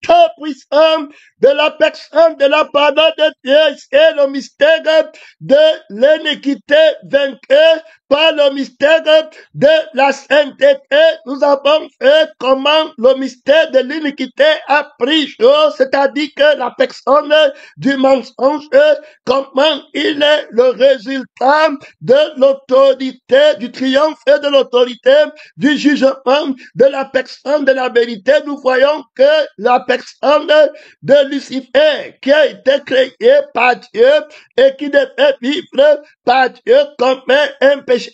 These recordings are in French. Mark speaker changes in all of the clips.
Speaker 1: Très puissant de la personne de la pardon de Dieu et le mystère de l'iniquité vaincue par le mystère de la sainteté. Nous avons fait comment le mystère de l'iniquité a pris jour, c'est-à-dire que la personne du mensonge, comment il est le résultat de l'autorité, du triomphe et de l'autorité du jugement de la personne de la vérité. Nous voyons que la personne de Lucifer qui a été créée par Dieu et qui devait vivre par Dieu commet un péché,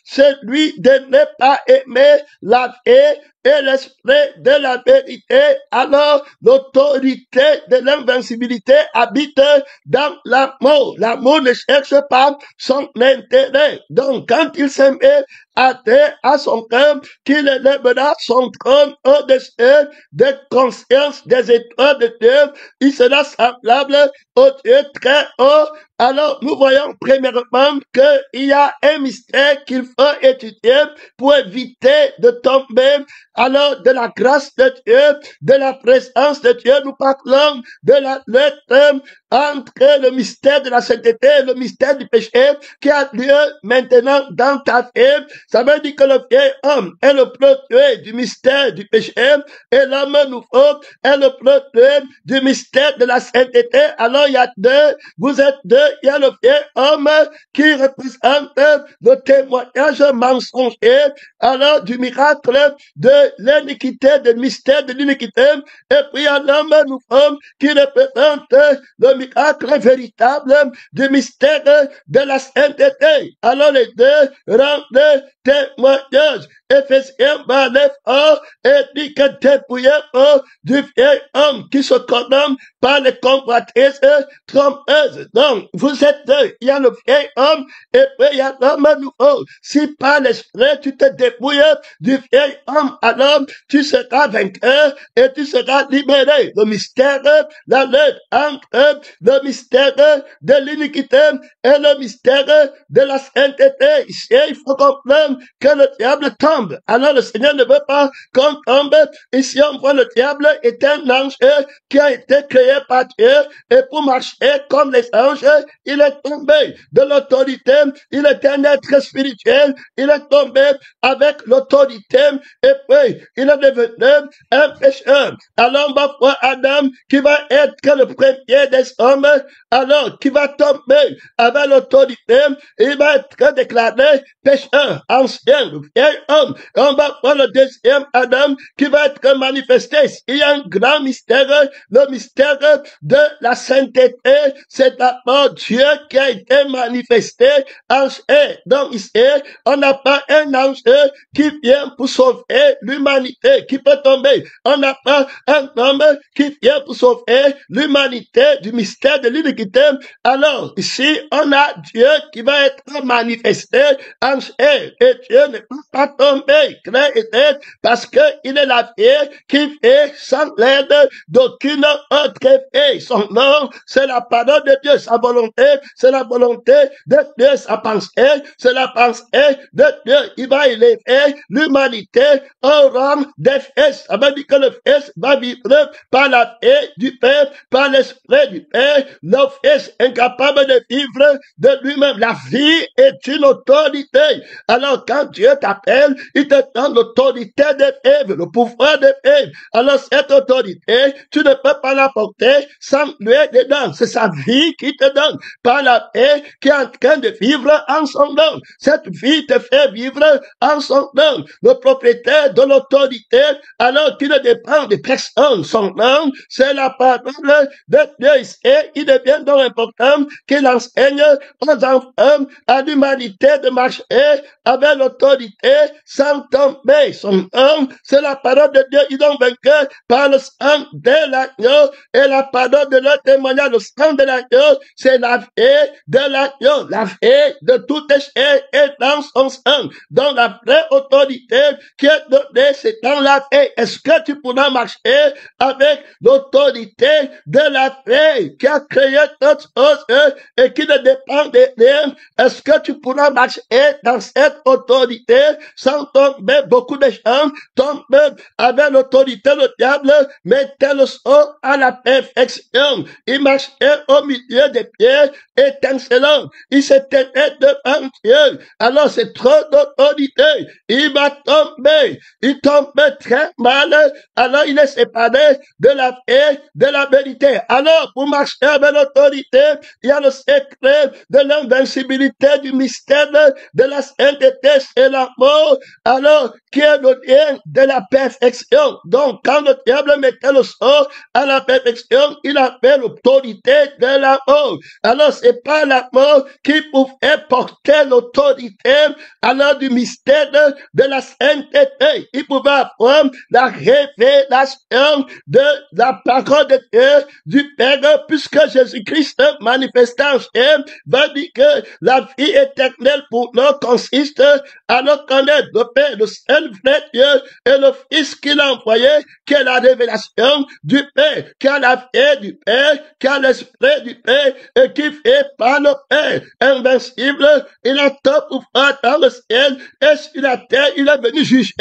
Speaker 1: celui de ne pas aimer la vie et l'esprit de la vérité. Alors l'autorité de l'invincibilité habite dans l'amour. L'amour ne cherche pas son intérêt. Donc quand il se met à son cœur, qu'il élèvera son trône au-dessus des consciences des étoiles de Dieu, il sera semblable au Dieu très haut. Alors, nous voyons premièrement qu'il y a un mystère qu'il faut étudier pour éviter de tomber alors de la grâce de Dieu, de la présence de Dieu. Nous parlons de la lettre entre le mystère de la sainteté et le mystère du péché qui a lieu maintenant dans ta vie. Ça veut dire que le vieil homme est le produit du mystère du péché et l'homme nouveau est le produit du mystère de la sainteté. Alors il y a deux, vous êtes deux, il y a le vieil homme qui représente le témoignage mensonger, alors du miracle de l'iniquité, du mystère de l'iniquité, et puis il y a l'homme nouveau qui représente le miracle véritable du mystère de la sainteté. Alors les deux rendent témoignage. Éphésiens 9 et dit que dépouillez-vous du vieil homme qui se condamne par les convoitises trompeuses. Donc, vous êtes deux. Il y a le vieil homme et puis il y a l'homme nouveau. Si par l'esprit tu te dépouilles du vieil homme, alors tu seras vainqueur et tu seras libéré. Le mystère, la lutte entre le mystère de l'iniquité et le mystère de la sainteté. Ici, il faut comprendre que le diable tombe. Alors le Seigneur ne veut pas qu'on tombe. Ici, on voit le diable est un ange qui a été créé par Dieu et pour marcher comme les anges, il est tombé de l'autorité. Il est un être spirituel. Il est tombé avec l'autorité et puis il est devenu un pécheur. Alors on va voir Adam qui va être le premier des hommes, alors qui va tomber avec l'autorité, il va être déclaré pécheur, ancien, le vieil homme. On va voir le deuxième Adam qui va être manifesté. Il y a un grand mystère, le mystère de la sainteté. C'est d'abord Dieu qui a été manifesté ange. Donc ici, on n'a pas un ange qui vient pour sauver l'humanité, qui peut tomber. On n'a pas un homme qui vient pour sauver l'humanité du mystère de l'iniquité. Alors, ici, on a Dieu qui va être manifesté en chair. Et Dieu ne peut pas tomber, clair et net, parce qu'il est la vie qui fait sans l'aide d'aucune autre vie. Son nom, c'est la parole de Dieu. Sa volonté, c'est la volonté de Dieu. Sa pensée, c'est la pensée de Dieu. Il va élever l'humanité au rang des fils. Ça veut dire que le Fils va vivre par la paix du Père, par l'esprit du Père. Le Fils incapable de vivre de lui-même. La vie est une autorité. Alors quand Dieu t'appelle, il te donne l'autorité de vivre, le pouvoir de vivre. Alors cette autorité, tu ne peux pas la porter sans lui dedans. C'est sa vie qui te donne par la paix qui est en train de vivre en son nom. Cette vie te fait vivre en son nom. Le propriétaire de l'autorité, alors qu'il ne dépend de personne. Son nom, c'est la parole de Dieu. Et il devient donc important qu'il enseigne aux enfants, à l'humanité de marcher avec l'autorité sans tomber. Son nom, c'est la parole de Dieu. Ils ont vaincu par le sang de l'agneau et la parole de leur témoignage. Le sang de l'agneau, c'est la vie de l'agneau. La vie de tout péché est dans son sang. Donc la vraie autorité qui est donnée, c'est dans la vie. Est-ce que tu pourras marcher avec l'autorité de la vie? qui a créé toutes choses et qui ne dépend de rien, est-ce que tu pourras marcher dans cette autorité sans tomber? Beaucoup de gens tombent avec l'autorité du diable, mais tels sont à la perfection. Il marchait au milieu des pieds étincelants. Il s'était devant Dieu. Alors c'est trop d'autorité. Il va tomber. Il tombe très mal. Alors il est séparé de la vie, de la vérité. Alors pour marcher avec l'autorité, il y a le secret de l'invincibilité, du mystère de la sainteté et l'amour. Alors qui est le lien de la perfection. Donc quand le diable mettait le sort à la perfection, il avait l'autorité de l'amour. Alors c'est pas l'amour qui pouvait porter l'autorité alors du mystère de la sainteté. Il pouvait avoir la révélation de la parole de Dieu, du Père, puisque Jésus-Christ manifestant va dire que la vie éternelle pour nous consiste à nous connaître le Père, le seul vrai Dieu et le Fils qu'il a envoyé, qui est la révélation du Père, qui a la vie du Père, qui a l'esprit du Père et qui fait par le Père invincible. Il a tout pouvoir dans le ciel et sur la terre. Il est venu juger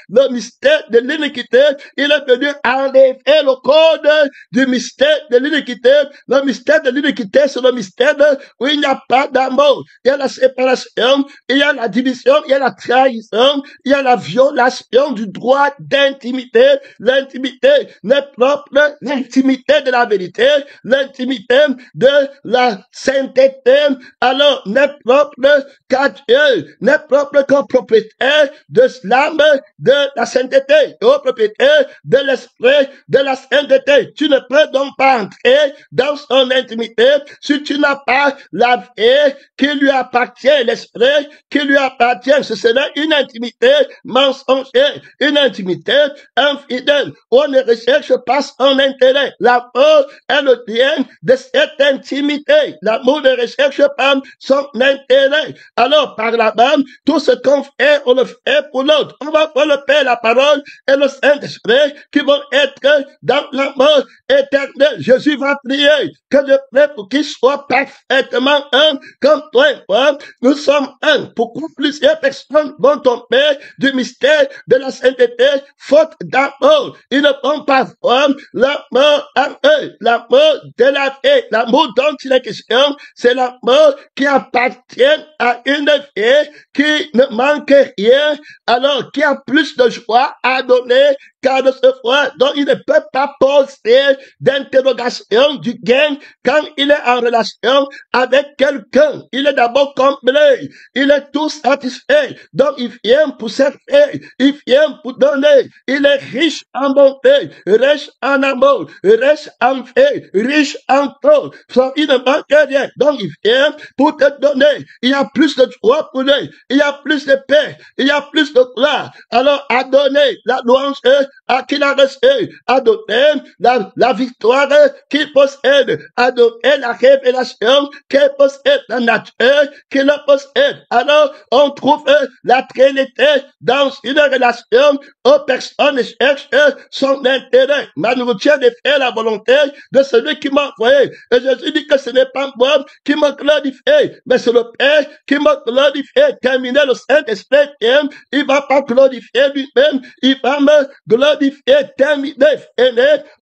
Speaker 1: le mystère de l'iniquité. Il est venu enlever le code du mystère de l'iniquité. Le mystère de l'iniquité, c'est le mystère où il n'y a pas d'amour. Il y a la séparation, il y a la division, il y a la trahison, il y a la violation du droit d'intimité. L'intimité n'est propre, l'intimité de la vérité, l'intimité de la sainteté, alors n'est propre qu'à Dieu, n'est propre qu'au propriétaire de l'âme de la sainteté, au propriétaire de l'esprit de la sainteté. Tu ne peux donc pas entrer dans son intimité si tu n'as pas la vie qui lui appartient, l'esprit qui lui appartient. Ce serait une intimité mensongère, une intimité infidèle. On ne recherche pas son intérêt. L'amour est le lien de cette intimité. L'amour ne recherche pas son intérêt. Alors, par là-bas, tout ce qu'on fait, on le fait pour l'autre. On va voir le Père, la parole et le Saint-Esprit qui vont être dans l'amour éternel. Jésus va prier que je prie pour qu'il soit parfaitement un comme toi et moi. Nous sommes un. Pourquoi plusieurs personnes vont tomber du mystère de la sainteté, faute d'amour? Ils ne vont pas voir l'amour en eux, l'amour de la vie, l'amour dont il est question, c'est l'amour qui appartient à une vie qui ne manque rien, alors qui a plus de joie à donner qu'à recevoir, donc il ne peut pas poser d'interrogation du gain quand il est en relation avec quelqu'un. Il est d'abord comblé, il est tout satisfait, donc il vient pour servir, il vient pour donner, il est riche en bonté, riche en amour, riche en fait, riche en tout, il ne manque rien, donc il vient pour te donner. Il y a plus de joie pour lui, il y a plus de paix, il y a plus de gloire. Alors à donner la louange à qui l'a reçu, à donner la victoire qu'il possède, à donner la révélation qu'il possède, la nature qu'il possède. Alors on trouve la Trinité dans une relation où personne ne cherche son intérêt. Ma nourriture de faire la volonté de celui qui m'a envoyé. Et Jésus dit que ce n'est pas moi qui m'a glorifié, mais c'est le Père qui m'a glorifié. Terminé le Saint-Esprit, il va pas glorifier lui-même, il va me glorifier. Terminé,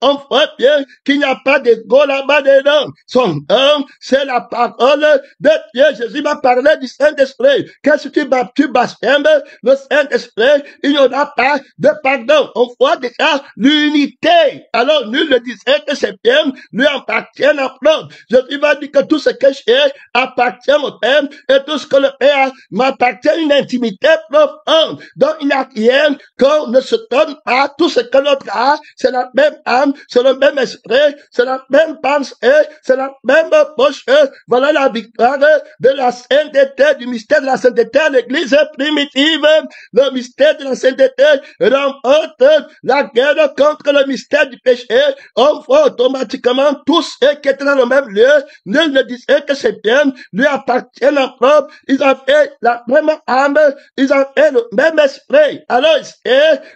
Speaker 1: on voit bien qu'il n'y a pas d'ego là-bas dedans. Son nom, c'est la parole de Dieu. Jésus va parler du Saint-Esprit. Qu'est-ce que tu blasphèmes le Saint-Esprit, il n'y aura pas de pardon. On voit déjà l'unité. Alors, nul ne disait que c'est bien, lui appartient en propre. Jésus va dire que tout ce que j'ai appartient au Père et tout ce que le Père m'appartient, une intimité profonde. Donc, il n'y a rien qu'on ne se donne pas. Tout ce que l'autre a, c'est la même âme, c'est le même esprit, c'est la même pensée, c'est la même poche. Voilà la victoire de la sainteté, du mystère de la sainteté à l'église primitive. Le mystère de la sainteté remporte la guerre contre le mystère du péché. On voit automatiquement tous ceux qui étaient dans le même lieu. Nul ne disait que c'est bien, lui appartiennent en propre. Ils avaient la même âme, ils avaient avait le même esprit. Alors,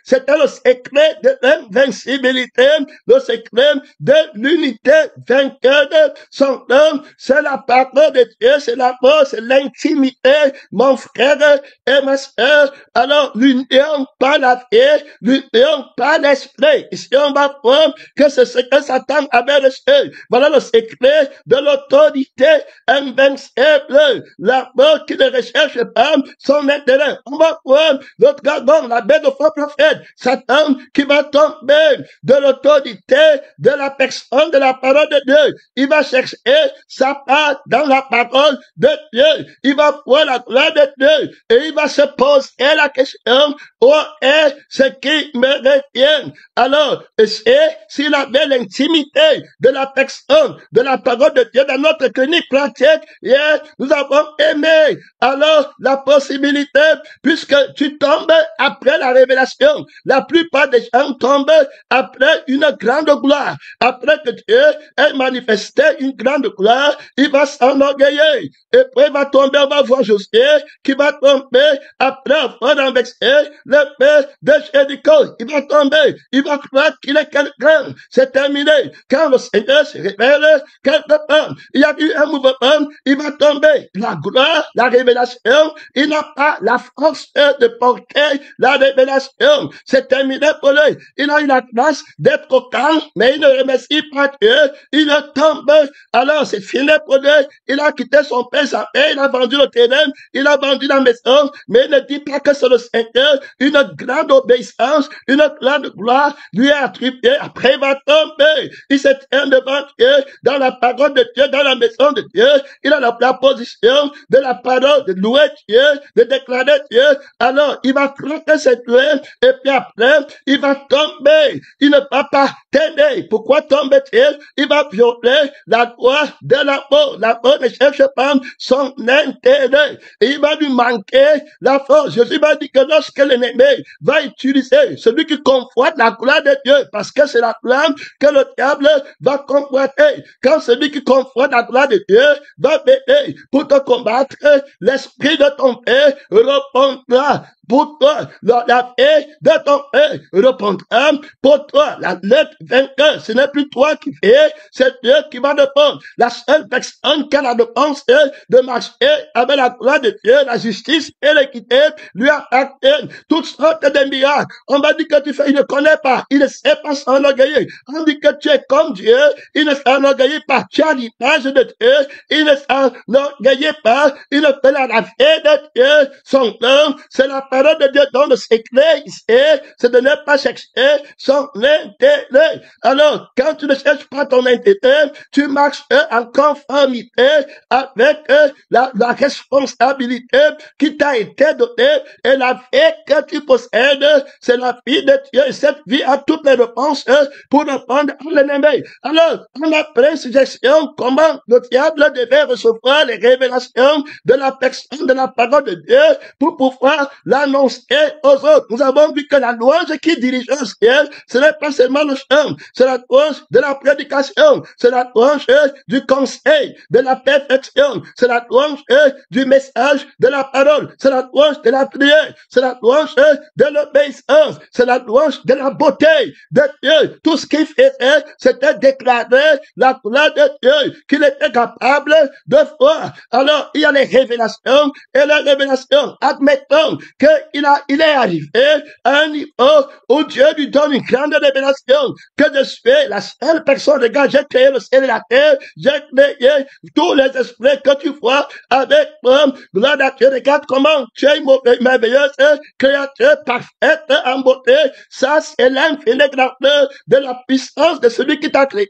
Speaker 1: c'était le secret de l'invincibilité, le secret de l'unité vainqueur de son homme. C'est la parole de Dieu, c'est l'amour, c'est l'intimité, mon frère et ma sœur. Alors, l'union par la vie, l'union par l'esprit. Ici, on va prendre que c'est ce que Satan avait reçu. Voilà le secret de l'autorité invincible. L'amour qui ne recherche pas son intérêt. On va prendre notre dragon, la bête de faux prophète. Satan qui va tomber de l'autorité de la personne de la parole de Dieu. Il va chercher sa part dans la parole de Dieu. Il va voir la gloire de Dieu et il va se poser la question, où est ce qui me retient? Alors, s'il avait l'intimité de la personne, de la parole de Dieu dans notre clinique pratique, nous avons aimé alors la possibilité, puisque tu tombes après la révélation. La plupart des gens tombent après une grande gloire. Après que Dieu ait manifesté une grande gloire, il va s'enorgueillir. Et puis il va tomber, on va voir Josué qui va tomber après avoir renversé le père de Jéricho. Il va tomber, il va croire qu'il est quelqu'un. C'est terminé. Quand le Seigneur se révèle quelque part, il y a eu un mouvement, il va tomber. La gloire, la révélation, il n'a pas la force de porter la révélation. C'est terminé pour lui. Il a eu la grâce d'être au camp, mais il ne remercie pas Dieu. Il tombe. Alors c'est fini pour lui. Il a quitté son père, sa mère, il a vendu le terrain, il a vendu la maison, mais il ne dit pas que c'est le Seigneur. Une grande obéissance, une grande gloire lui est attribuée. Après, il va tomber. Il se tient devant Dieu, dans la parole de Dieu, dans la maison de Dieu. Il a la position de la parole, de louer Dieu, de déclarer Dieu. Alors, il va croire que c'est Dieu, et puis après, il va tomber. Il ne va pas t'aider. Pourquoi tomber-il? Il va violer la loi de l'amour. L'amour ne cherche pas son intérêt. Et il va lui manquer la force. Jésus m'a dit que lorsque l'ennemi va utiliser celui qui convoite la gloire de Dieu, parce que c'est la gloire que le diable va convoiter. Quand celui qui convoite la gloire de Dieu va m'aider pour te combattre, l'esprit de ton père répondra pour toi. La paix de ton père répondra pour toi. La lettre vainqueur, ce n'est plus toi qui fais, c'est Dieu qui va répondre. La seule personne qui a la réponse de marcher avec la gloire de Dieu, la justice et l'équité lui appartiennent. Toutes sortes de miracles. On va dire que tu fais, il ne connaît pas, il ne sait pas s'enorgueillir. On dit que tu es comme Dieu, il ne s'enorgueillit pas. Tu as l'image de Dieu, il ne s'enorgueillit pas, il ne fait la vie de Dieu. Son nom, c'est la parole de Dieu dans le secret ici, c'est de ne pas chercher son intérêt. Alors, quand tu ne cherches pas ton intérêt, tu marches en conformité avec la responsabilité qui t'a été donnée et la vie que tu possèdes, c'est la vie de Dieu. Et cette vie a toutes les réponses pour répondre à l'ennemi. Alors, on a pris suggestion comment le diable devait recevoir les révélations de la personne, de la parole de Dieu pour pouvoir l'annoncer aux autres. Nous avons vu que la louange qui dirige au ciel, ce n'est pas seulement le chant, c'est la louange de la prédication, c'est la louange du conseil, de la perfection, c'est la louange du message de la parole, c'est la louange de la prière, c'est la louange de l'obéissance, c'est la louange de la beauté de Dieu. Tout ce qu'il faisait, c'était déclarer la gloire de Dieu, qu'il était capable de voir. Alors, il y a les révélations et les révélations. Admettons qu'il est arrivé à un niveau où Dieu lui donne une grande révélation, que je suis la seule personne. Regarde, j'ai créé le ciel et la terre, j'ai créé tous les esprits que tu vois avec moi. Gloire à Dieu, regarde comment tu es une merveilleuse créature parfaite en beauté. Ça, c'est l'infinie grandeur de la puissance de celui qui t'a créé,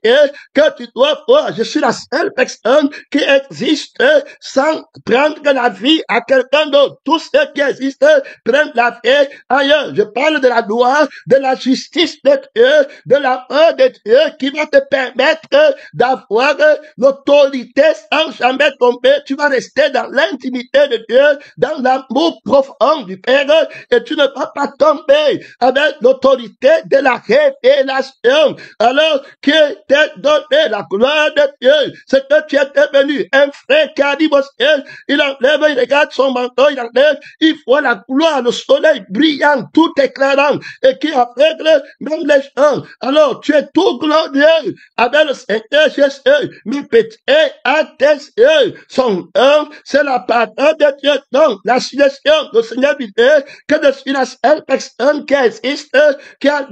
Speaker 1: que tu dois voir. Je suis la seule personne qui existe sans prendre la vie à quelqu'un d'autre. Tout ce qui existe prennent la vie ailleurs. Je parle de la loi, de la justice de Dieu, de la peur de Dieu qui va te permettre d'avoir l'autorité sans jamais tomber. Tu vas rester dans l'intimité de Dieu, dans l'amour profond du Père, et tu ne vas pas tomber avec l'autorité de la révélation. Alors, qui t'est donné la gloire de Dieu, c'est que tu es devenu un frère qui arrive au ciel, il enlève, il regarde son manteau, il enlève, il faut la gloire, le soleil brillant, tout éclairant, et qui aveugle même les gens. Alors, tu es tout glorieux avec le Seigneur Jésus, mes petits à tes yeux. Son œuvre, c'est la parole de Dieu. Donc, la suggestion du Seigneur dit que je suis la seule personne qui existe, qui a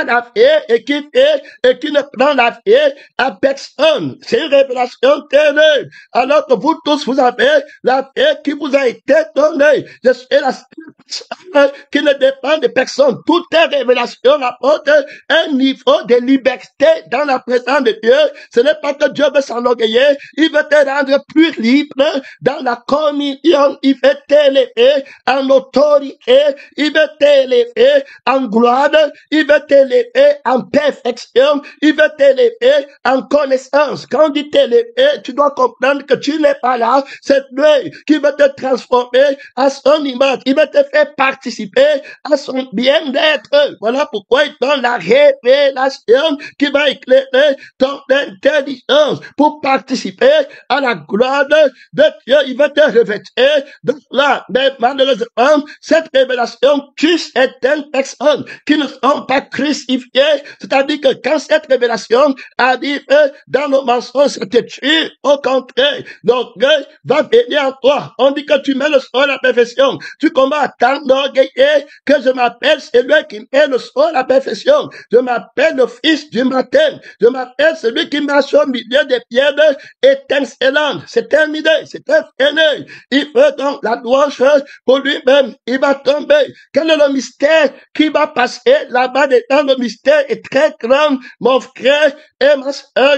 Speaker 1: la vie et qui fait et qui ne prend la vie à personne. C'est une révélation terrible. Alors que vous tous, vous avez la vie qui vous a été donnée. Je suis la seule personne qui ne dépend de personne. Toute révélation apporte un niveau de liberté dans la présence de Dieu. Ce n'est pas que Dieu veut s'enorgueillir, il veut te rendre plus libre dans la communion, il veut t'élever en autorité, il veut t'élever en gloire, il veut t'élever en perfection, il veut t'élever en connaissance. Quand on dit t'élever, tu dois comprendre que tu n'es pas là, c'est lui qui veut te transformer à son image, il veut te faire participer à son bien-être. Voilà pourquoi il donne la révélation qui va éclairer ton intelligence pour participer à la gloire de Dieu. Il veut te revêtir de là. Mais malheureusement, cette révélation tue certaines personnes qui ne sont pas crucifiées. C'est-à-dire que quand cette révélation arrive dans nos mensonges, ça te tue. Au contraire, l'orgueil va venir en toi. On dit que tu mets le sol à la perfection. Tu commences à t'enorgueillir que je m'appelle celui qui met le sol à la perfection. Je m'appelle le fils du matin. Je m'appelle celui qui marche au milieu des pierres étincelantes. C'est terminé, c'est terminé. Il veut donc la louange pour lui-même. Il va tomber. Quel est le mystère qui va passer là-bas dedans? Le mystère est très grand, mon frère et ma soeur.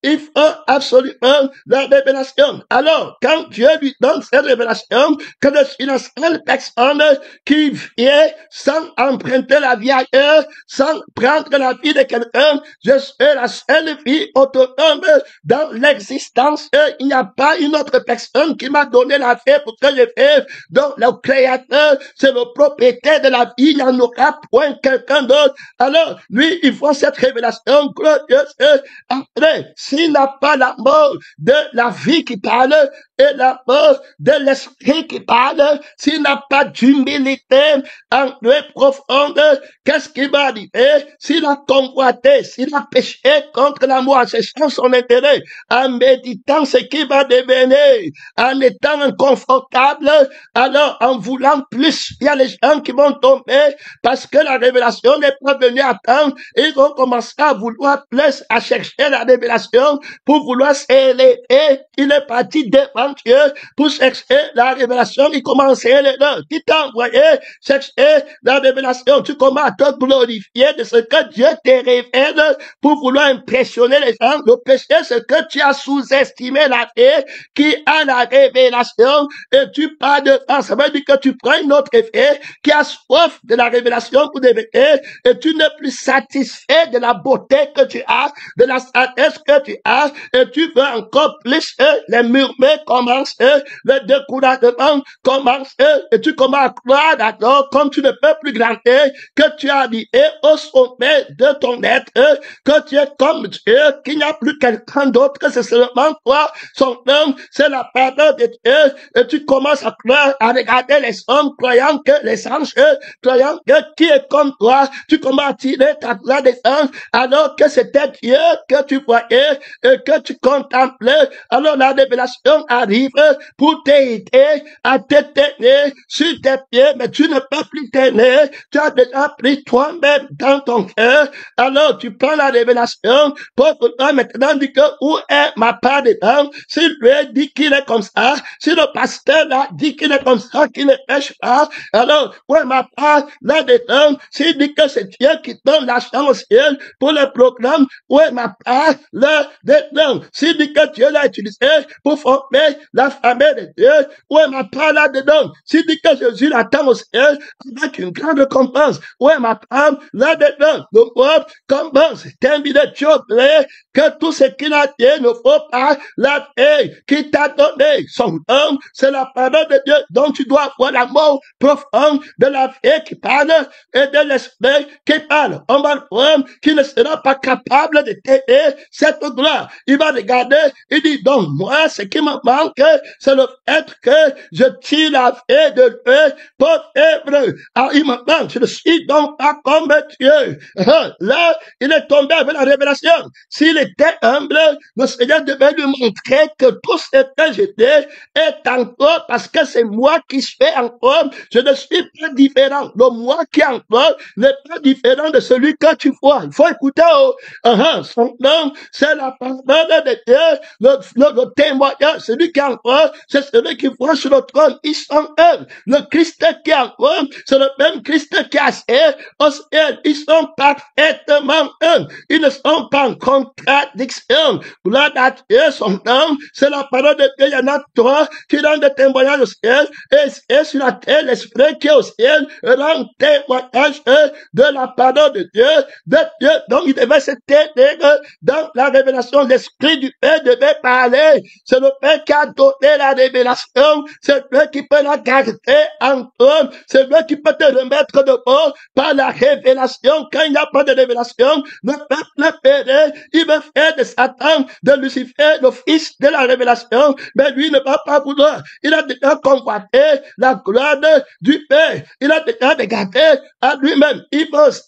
Speaker 1: Il faut absolument la révélation. Alors, quand Dieu lui donne cette révélation, que je suis la seule personne qui vient sans emprunter la vie ailleurs, sans prendre la vie de quelqu'un, je suis la seule vie autonome dans l'existence. Il n'y a pas une autre personne qui m'a donné la vie pour que je vive. Donc, le Créateur, c'est le propriétaire de la vie. Il n'y en aura point quelqu'un d'autre. Alors, lui, il faut cette révélation glorieuse. Après, s'il n'a pas la mort de la vie qui parle et la mort de l'esprit qui parle, s'il n'a pas d'humilité en lui profonde, qu'est-ce qui va arriver? S'il a convoité, s'il a péché contre l'amour en cherchant son intérêt, en méditant ce qui va devenir, en étant inconfortable, alors en voulant plus, il y a les gens qui vont tomber parce que la révélation n'est pas venue à temps. Ils vont commencer à vouloir plus, à chercher la révélation pour vouloir s'élever. Il est parti devant Dieu pour chercher la révélation. Il commence à s'élever. Qui t'a envoyé chercher la révélation? Tu commences à te glorifier de ce que Dieu te révèle pour vouloir impressionner les gens. Le péché, c'est que tu as sous-estimé la vie qui a la révélation et tu pars de ça. Ça veut dire que tu prends une autre vie qui a soif de la révélation pour devenir et tu n'es plus satisfait de la beauté que tu as, de la sagesse que tu as et tu veux encore plus. Les murmures commencent, le découragement commence et tu commences à croire d'abord comme tu ne peux plus grandir que tu as arrivé au sommet de ton être, que tu es comme Dieu, qu'il n'y a plus quelqu'un d'autre, que c'est seulement toi. Son nom, c'est la parole de Dieu. Et tu commences à croire, à regarder les hommes, croyant que les anges, croyant que qui est comme toi, tu commences à tirer ta gloire des anges, alors que c'était Dieu que tu voyais et que tu contemplais. Alors la révélation arrive pour t'aider à te tenir sur tes pieds, mais tu ne peux plus tenir. Tu as déjà pris toi-même dans ton cœur. Alors tu prends la révélation pour toi maintenant dire que où est ma part dedans? Si lui dit qu'il est comme ça, si le pasteur là dit qu'il est comme ça, qu'il ne pêche pas, alors où est ma part là-dedans? S'il dit que c'est Dieu qui donne l'argent au ciel pour le programme, où est ma part là-dedans? S'il dit que Dieu l'a utilisé pour former la famille de Dieu, où est ma part là-dedans? S'il dit que Jésus l'attend au ciel avec une grande récompense, où est ma part là-dedans? Le monde commence, terminé, Dieu que tout ce qu'il a dit ne faut pas la paix qui t'a donné. Son nom, c'est la parole de Dieu dont tu dois avoir l'amour profond de la vie qui parle et de l'esprit qui parle. On va le prendre qui ne sera pas capable de t'aider cette gloire. Il va regarder, il dit, donc moi, ce qui me manque, c'est le fait que je tire la vie de Dieu pour œuvre. Alors, il me manque, je ne suis donc pas comme Dieu. Là, il est tombé avec la révélation. S'il était humble, le Seigneur devait lui montrer que tout ce que j'étais est encore parce que c'est moi qui fais encore. Je ne suis pas différent. Le moi qui est encore n'est pas différent de celui que tu vois. Il faut écouter. Son nom, c'est la parole de Dieu, le témoignage. Celui qui est encore, c'est celui qui voit sur le trône. Ils sont un. Le Christ qui est encore, c'est le même Christ qui a au ciel. Ils sont parfaitement un. Ils ne sont pas en contradiction. Gloire à Dieu, son nom, c'est la parole de Dieu. Il y en a trois qui donnent des témoignages au ciel. Et sur la terre, l'esprit qui est au ciel rend témoignage de la parole de Dieu. Donc, il devait se tenir dans la révélation. L'esprit du Père devait parler. C'est le Père qui a donné la révélation. C'est lui qui peut la garder en toi. C'est lui qui peut te remettre de bord par la révélation. Quand il n'y a pas de révélation, le peuple périt. Il veut faire de Satan, de Lucifer, le fils de la révélation. Mais lui ne va pas vouloir. Il a déjà convoité la gloire du Père. Il a déjà regardé à lui-même. Il veut aussi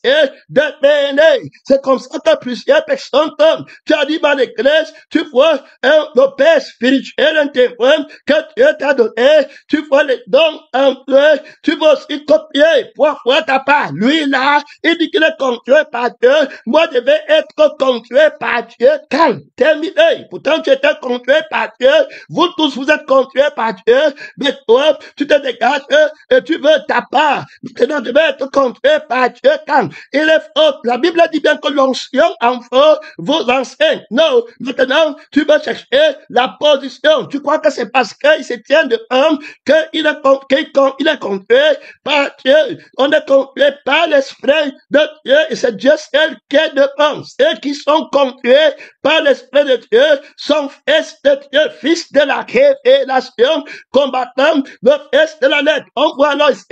Speaker 1: devenir. C'est comme ça que plusieurs personnes tombent. Tu arrives à l'église, tu vois le Père spirituel, un témoin que Dieu t'a donné. Tu vois les dons en toi. Tu vas aussi copier. Pourquoi t'as pas? Lui là, il dit qu'il est conduit par Dieu. Moi, je vais être conduit par Dieu. Calme, terminé. Pourtant, tu étais conduit par Dieu. Vous tous, vous êtes conduits par Dieu. Mais toi, tu te dégages et tu veux ta part. Maintenant, tu veux être conduit par Dieu. Calme. Il est fort. La Bible dit bien que l'onction en fort vous enseigne. Non. Maintenant, tu veux chercher la position. Tu crois que c'est parce qu'il se tient de homme qu'il est conduit par Dieu. On est conduit par l'esprit de Dieu et c'est Dieu seul qui est devant. Ceux qui sont conduits par l'esprit de Dieu sont fils de Dieu, fils de la révélation, combattant le fils de la lettre. On voit là ici,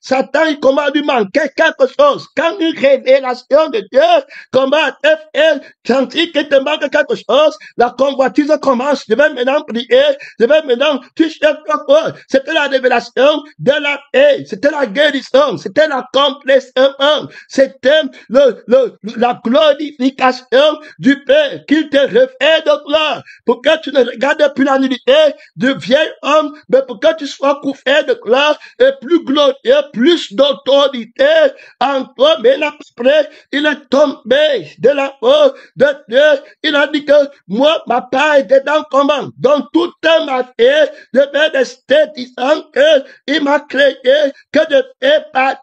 Speaker 1: Satan, il combat lui manquer quelque chose. Quand une révélation de Dieu combat FL, tandis qu'il te manque quelque chose, la convoitise commence. Je vais maintenant prier, je vais maintenant toucher quoi. C'était la révélation de la paix, c'était la guérison, c'était l'accomplissement, c'était la glorification du Père, qu'il te refait de gloire, pour que tu ne regardes plus la nudité du vieil homme, mais pour que tu sois couvert de gloire et plus glorieux, plus d'autorité en toi. Mais après, il est tombé de la haut de Dieu. Il a dit que moi, ma part était dans comment? Donc, toute ma vie devait rester disant que il m'a créé, que je fais pas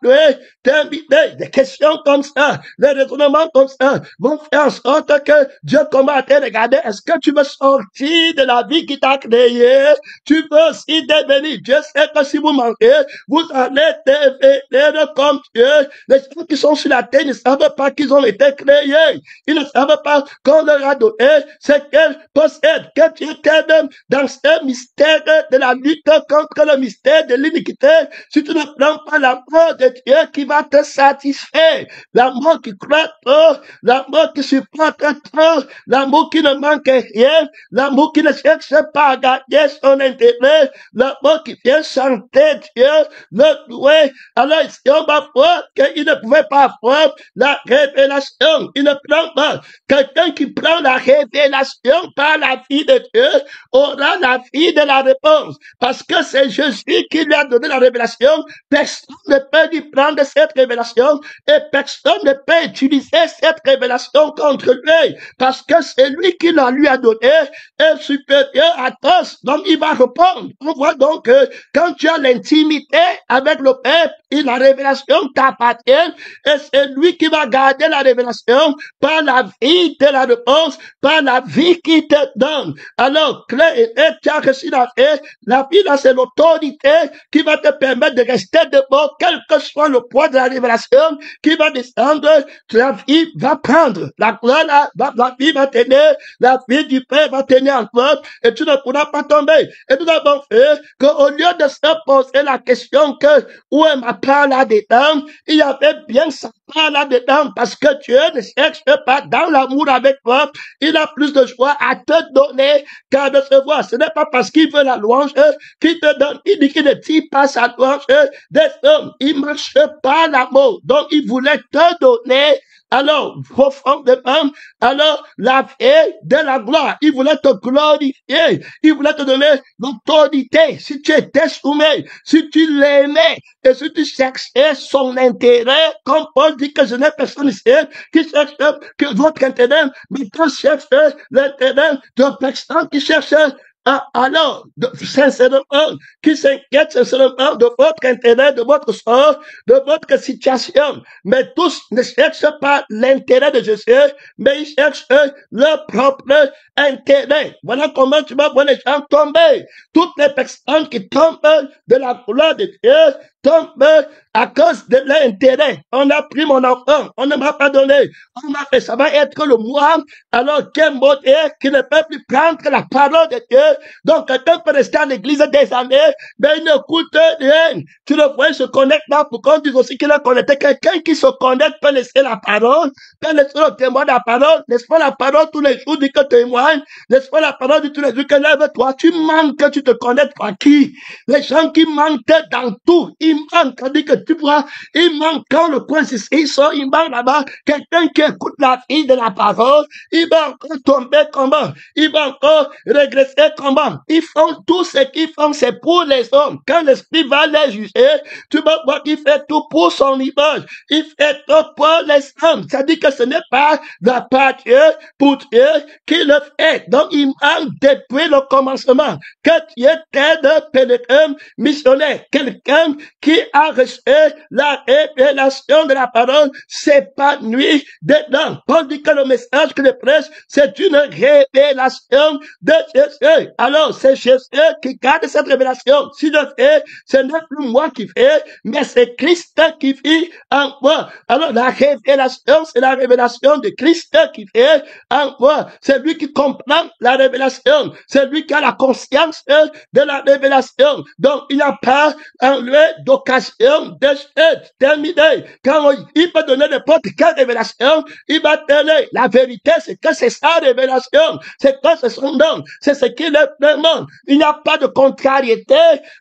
Speaker 1: terminer. Des questions comme ça, des raisonnements comme ça vont faire en sorte que Dieu commence à regarder. Est-ce que tu veux sortir de la vie qui t'a créé? Tu veux aussi devenir. Dieu sait que si vous manquez, vous allez devenir comme Dieu. Les gens qui sont sur la terre ne savent pas qu'ils ont été créés. Ils ne savent pas qu'on leur a donné ce qu'elles possèdent. Que tu t'aides dans ce mystère de la lutte contre le mystère de l'iniquité. Si tu ne prends pas l'amour de Dieu qui va te satisfaire, l'amour qui croit trop, l'amour qui supporte trop, l'amour qui ne manque rien, l'amour qui ne cherche pas à gagner son intérêt, l'amour qui vient chanter Dieu, le louer. Alors ici on va voir qu'il ne pouvait pas avoir la révélation. Il ne prend pas. Quelqu'un qui prend la révélation par la vie de Dieu aura la vie de la réponse. Parce que c'est Jésus qui lui a donné la révélation. Personne ne peut lui prendre cette révélation et personne ne peut utiliser cette révélation contre lui. Parce que c'est lui qui la lui a donné est supérieur à tous. Donc il va répondre. On voit donc que quand tu as l'intimité avec le Père, la révélation t'appartient et c'est lui qui va garder la révélation par la vie de la réponse, par la vie qu'il te donne. Alors, clair et net, tu as reçu la vie. La vie, là, c'est l'autorité qui va te permettre de rester debout, quel que soit le poids de la révélation qui va descendre. La vie va prendre. La gloire, là, la vie va tenir. La vie du Père va tenir en toi et tu ne pourras pas tomber. Et nous avons fait qu'au lieu de se poser la question que où est ma part là-dedans, il y avait bien sa part là-dedans parce que Dieu ne cherche pas dans l'amour avec toi. Il a plus de joie à te donner qu'à recevoir. Ce n'est pas parce qu'il veut la louange qu'il te donne. Il dit qu'il ne tire pas sa louange des hommes. Il ne marche pas l'amour. Donc, il voulait te donner. Alors, profondément, alors, la vie de la gloire, il voulait te glorifier, il voulait te donner l'autorité, si tu étais soumis, si tu l'aimais, et si tu cherchais son intérêt, comme Paul dit que je n'ai personne ici qui cherche que votre intérêt, mais tu cherches l'intérêt de personne qui cherche alors, sincèrement, qui s'inquiète sincèrement de votre intérêt, de votre sort, de votre situation. Mais tous ne cherchent pas l'intérêt de Jésus, mais ils cherchent leur propre intérêt. Voilà comment tu vas voir les gens tomber. Toutes les personnes qui tombent de la gloire de Dieu tombent à cause de l'intérêt. On a pris mon enfant, on ne m'a pas donné. On m'a fait, ça va être le moi, alors quel mot est qui ne peut plus prendre la parole de Dieu. Donc, quelqu'un peut rester à l'église des années, mais il n'écoute rien. Tu le vois, il se connecte là pour qu'on dise aussi qu'il est connecté. Quelqu'un qui se connecte peut laisser la parole, peut laisser le témoin de la parole, laisse pas la parole tous les jours, dit que témoigne, laisse pas la parole de tous les jours que lève-toi. Tu manques, tu te connectes à qui? Les gens qui manquent dans tout, ils manquent, on dit que tu vois, il manque quand le coin ils sont, il manque là-bas, quelqu'un qui écoute la vie de la parole, il va encore tomber comment? Il va encore régresser comment? Ils font tout ce qu'ils font, c'est pour les hommes. Quand l'esprit va les juger, tu vas voir qu'il fait tout pour son image. Il fait tout pour les hommes. Ça dit que ce n'est pas la part Dieu pour Dieu qui le fait. Donc, il manque depuis le commencement que Dieu t'aide pénétrant missionnaire. Quelqu'un qui a reçu la révélation de la parole s'épanouit dedans. Paul dit que le message que je prêche, c'est une révélation de Jésus. Alors, c'est Jésus qui garde cette révélation. Si je fais, ce n'est plus moi qui fais, mais c'est Christ qui vit en moi. Alors, la révélation, c'est la révélation de Christ qui fait en moi. C'est lui qui comprend la révélation. C'est lui qui a la conscience de la révélation. Donc, il n'y a pas en lui d'occasion de se terminer. Quand il peut donner n'importe quelle révélation, il va donner la vérité, c'est que c'est sa révélation. C'est que c'est son nom. C'est ce qu'il est vraiment. Il n'y a pas de contrariété.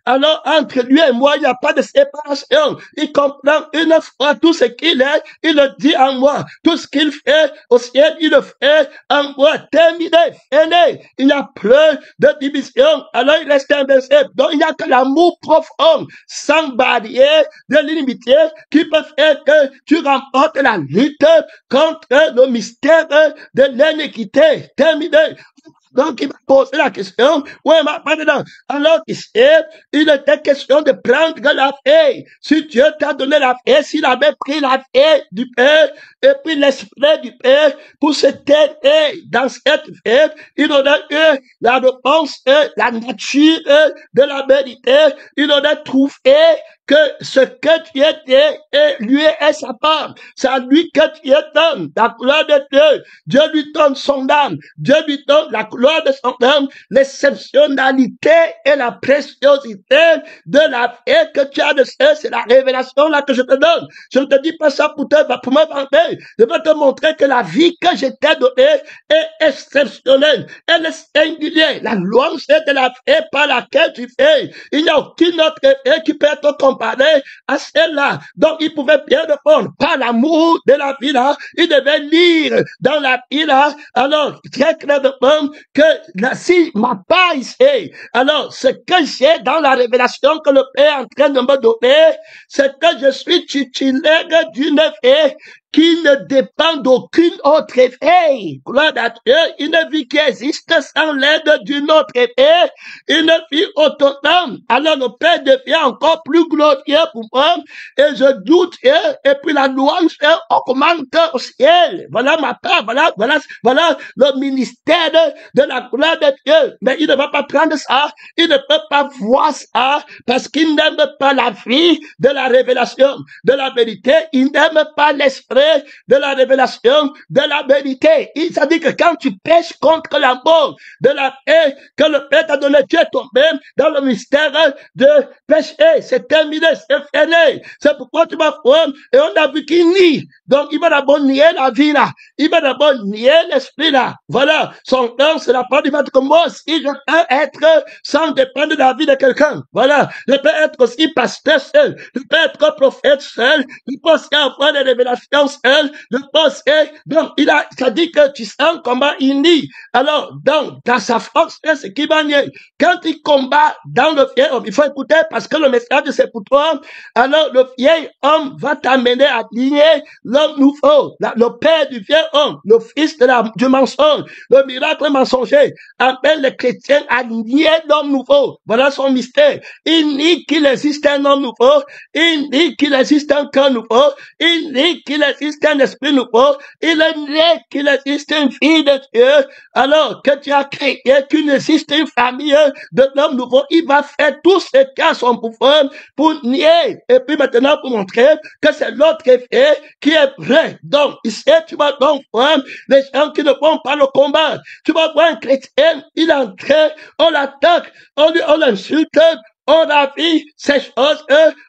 Speaker 1: Alors, entre lui et moi, il n'y a pas de séparation. Il comprend une fois tout ce qu'il est. Il le dit en moi. Tout ce qu'il fait au ciel, il le fait en moi. Terminé, fini. Il n'y a plus de division. Alors, il reste invincible. Donc, il n'y a que l'amour profond, sans barrière de l'inimitié, qui peut faire que tu remportes la lutte contre le mystère de l'iniquité. Terminé. Donc, il m'a posé la question, où est ma part dedans? Alors, il était question de prendre la paix. Si Dieu t'a donné la paix, s'il avait pris la paix du Père, et puis l'esprit du Père, pour se t'aider dans cette paix, il aurait eu la réponse, la nature de la vérité, il aurait trouvé que ce que Dieu dit, lui est sa part. C'est à lui que Dieu donne la gloire de Dieu. Dieu lui donne son âme. Dieu lui donne la gloire de son âme, l'exceptionnalité et la préciosité de la vie que tu as de ça. C'est la révélation là que je te donne. Je ne te dis pas ça pour me vanter. Je veux te montrer que la vie que je t'ai donnée est exceptionnelle. Elle est singulière. La louange de la vie par laquelle tu fais. Il n'y a aucune autre vie qui peut être comparée à celle-là. Donc, il pouvait bien répondre par l'amour de la vie là. Il devait lire dans la vie là. Alors, très clairement que si ma part ici, alors, ce que j'ai dans la révélation que le Père est en train de me donner, c'est que je suis titulaire d'une vie qui ne dépend d'aucune autre vie. Gloire à Dieu, une vie qui existe sans l'aide d'une autre vie, une vie autonome. Alors le Père devient encore plus glorieux pour moi, et je doute, et puis la louange augmente au ciel. Voilà ma part, voilà le ministère de la gloire de Dieu. Mais il ne va pas prendre ça, il ne peut pas voir ça, parce qu'il n'aime pas la vie de la révélation, de la vérité, il n'aime pas l'esprit de la révélation, de la vérité. Il s'est dit que quand tu pèches contre l'amour de la paix que le Père t'a donné, tu es tombé dans le mystère de péché. C'est terminé, c'est fini. C'est pourquoi tu vas voir, et on a vu qu'il nie. Donc il va d'abord nier la vie là. Il va d'abord nier l'esprit là. Voilà. Son temps, c'est la parole du maître que moi aussi, je peux être sans dépendre de la vie de quelqu'un. Voilà. Je peux être aussi pasteur seul. Je peux être prophète seul. Je peux aussi avoir des révélations seul. Je peux aussi, donc ça dit que tu sens comment il nie. Alors, dans sa force, c'est ce qui va nier. Quand il combat dans le vieil homme, il faut écouter parce que le message c'est pour toi. Alors, le vieil homme va t'amener à nier l'homme nouveau, le père du vieil homme, le fils du mensonge, le miracle mensonger, appelle les chrétiens à nier l'homme nouveau. Voilà son mystère. Il nie qu'il existe un homme nouveau, il nie qu'il existe un cœur nouveau, il nie qu'il existe un esprit nouveau, il nie qu'il existe une fille de Dieu, alors que tu as créé, qu'il existe une famille de l'homme nouveau. Il va faire tout ce qui a son pouvoir pour nier, et puis maintenant pour montrer que c'est l'autre effet qui est vrai. Donc, ici, tu vas donc voir les gens qui ne vont pas le combattre. Tu vas voir un chrétien, il est en train, on l'attaque, on l'insulte, on a vu ces choses,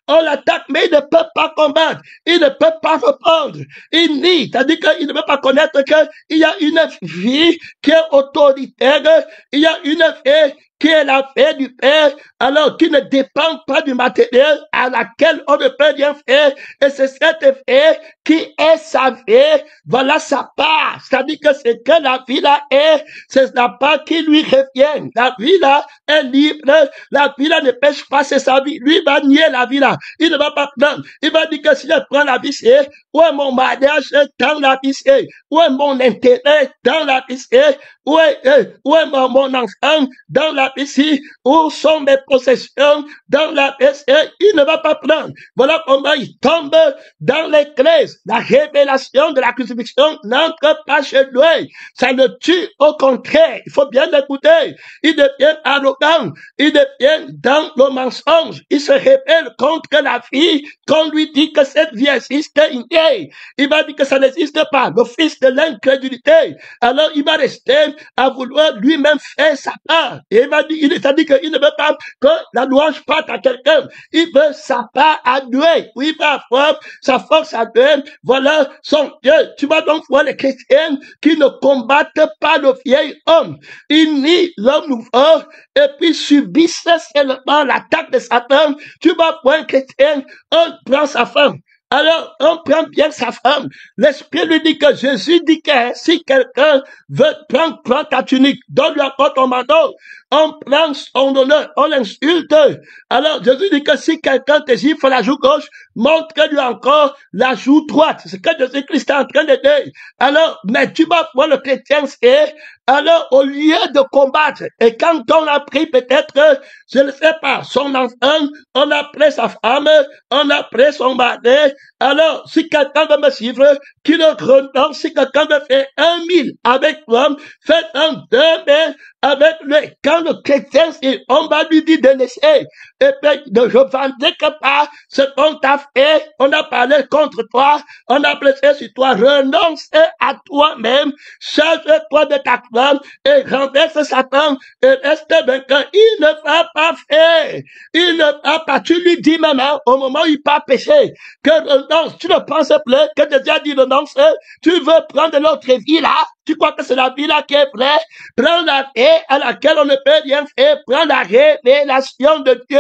Speaker 1: on l'attaque, mais il ne peut pas combattre, il ne peut pas répondre, il nie, c'est-à-dire qu'il ne peut pas connaître qu'il y a une vie qui est autoritaire, il y a une vie qui est la paix du Père, alors qui ne dépend pas du matériel à laquelle on ne peut rien faire, et c'est cette paix qui est sa vie, voilà sa part, c'est-à-dire que c'est que la vie là est, c'est la part qui lui revient, la vie là est libre, la vie là ne pêche pas, c'est sa vie, lui va nier la vie là, il ne va pas prendre, il va dire que si je prends la vie, c'est où est mon mariage dans la vie, où est mon intérêt dans la vie, où est mon enfant dans la piscine, où sont mes possessions dans la piscine, il ne va pas prendre. Voilà comment il tombe dans l'église. La révélation de la crucifixion n'entre pas chez lui. Ça le tue, au contraire. Il faut bien l'écouter. Il devient arrogant. Il devient dans le mensonge. Il se rebelle contre la vie. Qu'on lui dit que cette vie existe, il va dire que ça n'existe pas. Le fils de l'incrédulité. Alors il va rester à vouloir lui-même faire sa part. Et il va dire, il dit qu'il ne veut pas que la louange parte à quelqu'un. Il veut sa part à Dieu. Il va avoir sa force à Dieu. Voilà son Dieu. Tu vas donc voir les chrétiens qui ne combattent pas le vieil homme. Ils nient l'homme nouveau et puis subissent seulement l'attaque de Satan. Tu vas voir un chrétien, on prend sa femme. Alors, on prend bien sa femme. L'Esprit lui dit que Jésus dit que si quelqu'un veut prendre ta tunique, donne-lui encore ton manteau. On prend son honneur, on l'insulte. Alors, Jésus dit que si quelqu'un te gifle la joue gauche, montre-lui encore la joue droite. C'est ce que Jésus-Christ est en train de dire. Alors, mais tu vas voir le chrétien, alors, au lieu de combattre, et quand on a pris peut-être, je ne sais pas, son enfant, on a pris sa femme, on a pris son mari, alors, si quelqu'un veut me suivre, qu'il renonce, si quelqu'un veut faire 1000 avec l'homme, faites un 2000 avec lui. Quand le chrétien, on va lui dire de laisser, et puis de revendiquer pas ce qu'on t'a fait, on a parlé contre toi, on a blessé sur toi, renonce à toi-même, charge-toi de ta flamme et renverse Satan et reste vainqueur. Il ne va pas faire, il ne va pas, tu lui dis maintenant, au moment où il pas péché, que renonce, tu ne penses plus que Jésus a dit renonce, tu veux prendre l'autre vie là, Tu crois que c'est la vie là qui est vraie? Prends la paix à laquelle on ne peut rien faire. Prends la révélation de Dieu,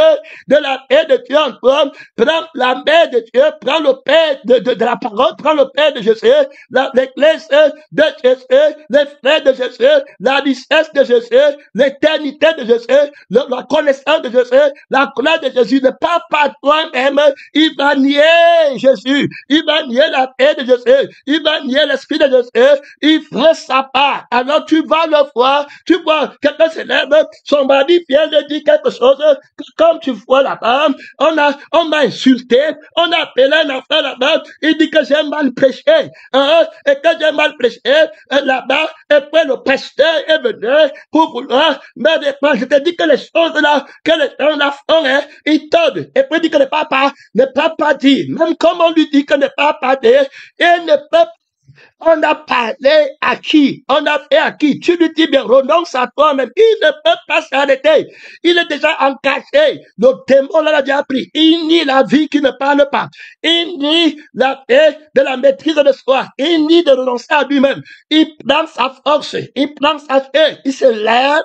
Speaker 1: de la paix de Dieu en toi. Prends la paix de Dieu, prends le paix de la parole, prends le paix de Jésus, l'église de Jésus, les frères de Jésus, la richesse de Jésus, l'éternité de Jésus, la connaissance de Jésus, la gloire de Jésus. Ne parle pas toi-même, il va nier Jésus, il va nier la paix de Jésus, il va nier l'esprit de Jésus, il ferait sa part. Alors tu vas le voir, tu vois, quelqu'un se lève, son mari vient de dire quelque chose, que comme tu vois là-bas, on m'a insulté, on a appelé un enfant là-bas, il dit que j'ai mal prêché, et que j'ai mal prêché, là-bas, et puis le pasteur est venu pour vouloir me défendre. Je te dis que les choses là, que les gens là font, ils tombent, et puis il dit que le papa ne peut pas dire, même comme on lui dit que ne peut pas dire, il ne peut. On a parlé à qui? On a fait à qui? Tu lui dis bien, renonce à toi-même. Il ne peut pas s'arrêter. Il est déjà engagé. Le démon l'a déjà pris. Il nie la vie qui ne parle pas. Il nie la paix de la maîtrise de soi. Il nie de renoncer à lui-même. Il prend sa force. Il prend sa paix. Il se lève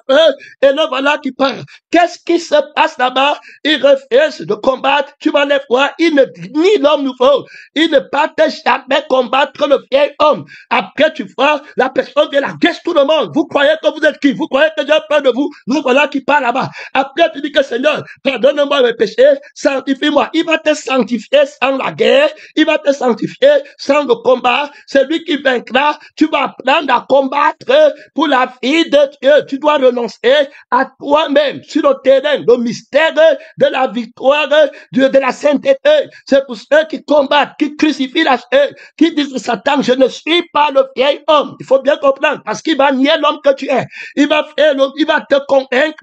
Speaker 1: et le voilà qui part. Qu'est-ce qui se passe là-bas? Il refuse de combattre. Tu vas les voir. Il ne nie l'homme nouveau. Il ne part jamais combattre le vieil homme. Après, tu vois, la personne vient la guette tout le monde. Vous croyez que vous êtes qui? Vous croyez que j'ai peur de vous? Nous voilà qui part là-bas. Après, tu dis que Seigneur, pardonne-moi mes péchés, sanctifie-moi. Il va te sanctifier sans la guerre. Il va te sanctifier sans le combat. C'est lui qui vaincra. Tu vas apprendre à combattre pour la vie de Dieu. Tu dois renoncer à toi-même sur le terrain, le mystère de la victoire de la sainteté. C'est pour ceux qui combattent, qui crucifient la chair, qui disent à Satan, je ne suis pas le vieil homme. Il faut bien comprendre, parce qu'il va nier l'homme que tu es. Il va te convaincre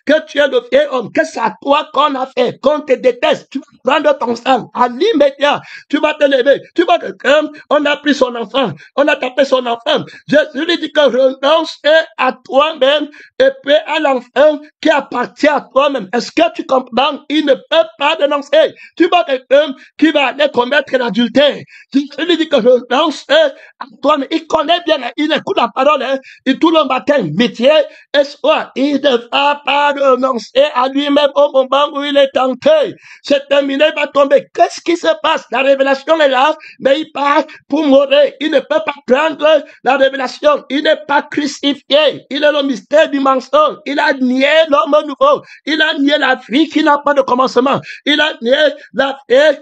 Speaker 1: que tu es le vieil homme, que c'est à toi qu'on a fait, qu'on te déteste. Tu vas prendre ton sang à l'immédiat. Tu vas te lever. Tu vas te dire, on a pris son enfant, on a tapé son enfant. Jésus lui dit que renonce à toi-même et puis à l'enfant qui appartient à toi-même. Est-ce que tu comprends? Il ne peut pas dénoncer. Tu vois quelqu'un qui va aller commettre l'adultère. Jésus lui dit que renonce à toi-même. Il connaît bien, il écoute la parole, et tout le matin, métier et soir, il ne va pas renoncer à lui-même au moment où il est tenté. C'est terminé, il va tomber. Qu'est-ce qui se passe? La révélation est là, mais il part pour mourir. Il ne peut pas prendre la révélation. Il n'est pas crucifié. Il est le mystère du mensonge. Il a nié l'homme nouveau. Il a nié la vie qui n'a pas de commencement. Il a nié la vie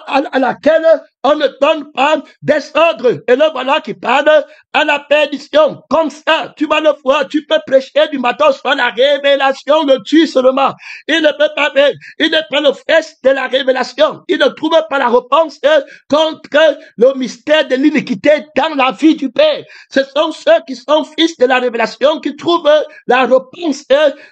Speaker 1: à laquelle on ne donne pas des ordres. Et le voilà qui parle à la perdition. Comme ça, tu vas le voir, tu peux prêcher du matin sur la révélation de Dieu seulement. Il ne peut pas faire. Il ne prend le fest de la révélation. Il ne trouve pas la réponse contre le mystère de l'iniquité dans la vie du Père. Ce sont ceux qui sont fils de la révélation qui trouvent la réponse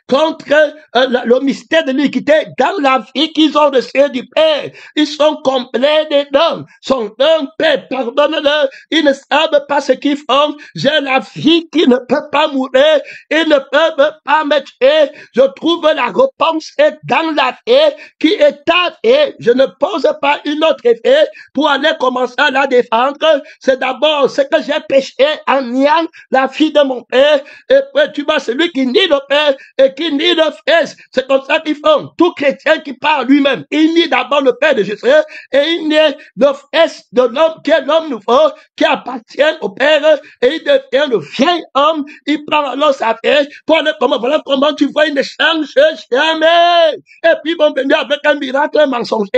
Speaker 1: contre le mystère de l'iniquité dans la vie qu'ils ont reçue du Père. Ils sont complets dedans. Son Père, pardonne-le. Ils ne savent pas ce qu'ils font. J'ai la vie qui ne peut pas mourir. Ils ne peuvent pas me tuer. Je trouve la réponse dans la vie qui est ta vie. Je ne pose pas une autre vie pour aller commencer à la défendre. C'est d'abord ce que j'ai péché en niant la fille de mon Père. Et puis tu vois, celui qui nie le Père et qui nie le Fils. C'est comme ça qu'ils font. Tout chrétien qui parle lui-même, il nie d'abord le Père de Jésus et il nie le Fils de l'homme qui est l'homme nouveau, qui appartient au Père, et il devient le vieil homme. Il prend alors sa vie pour aller voilà comment tu vois, il ne change jamais. Et puis bon, venir avec un miracle mensonger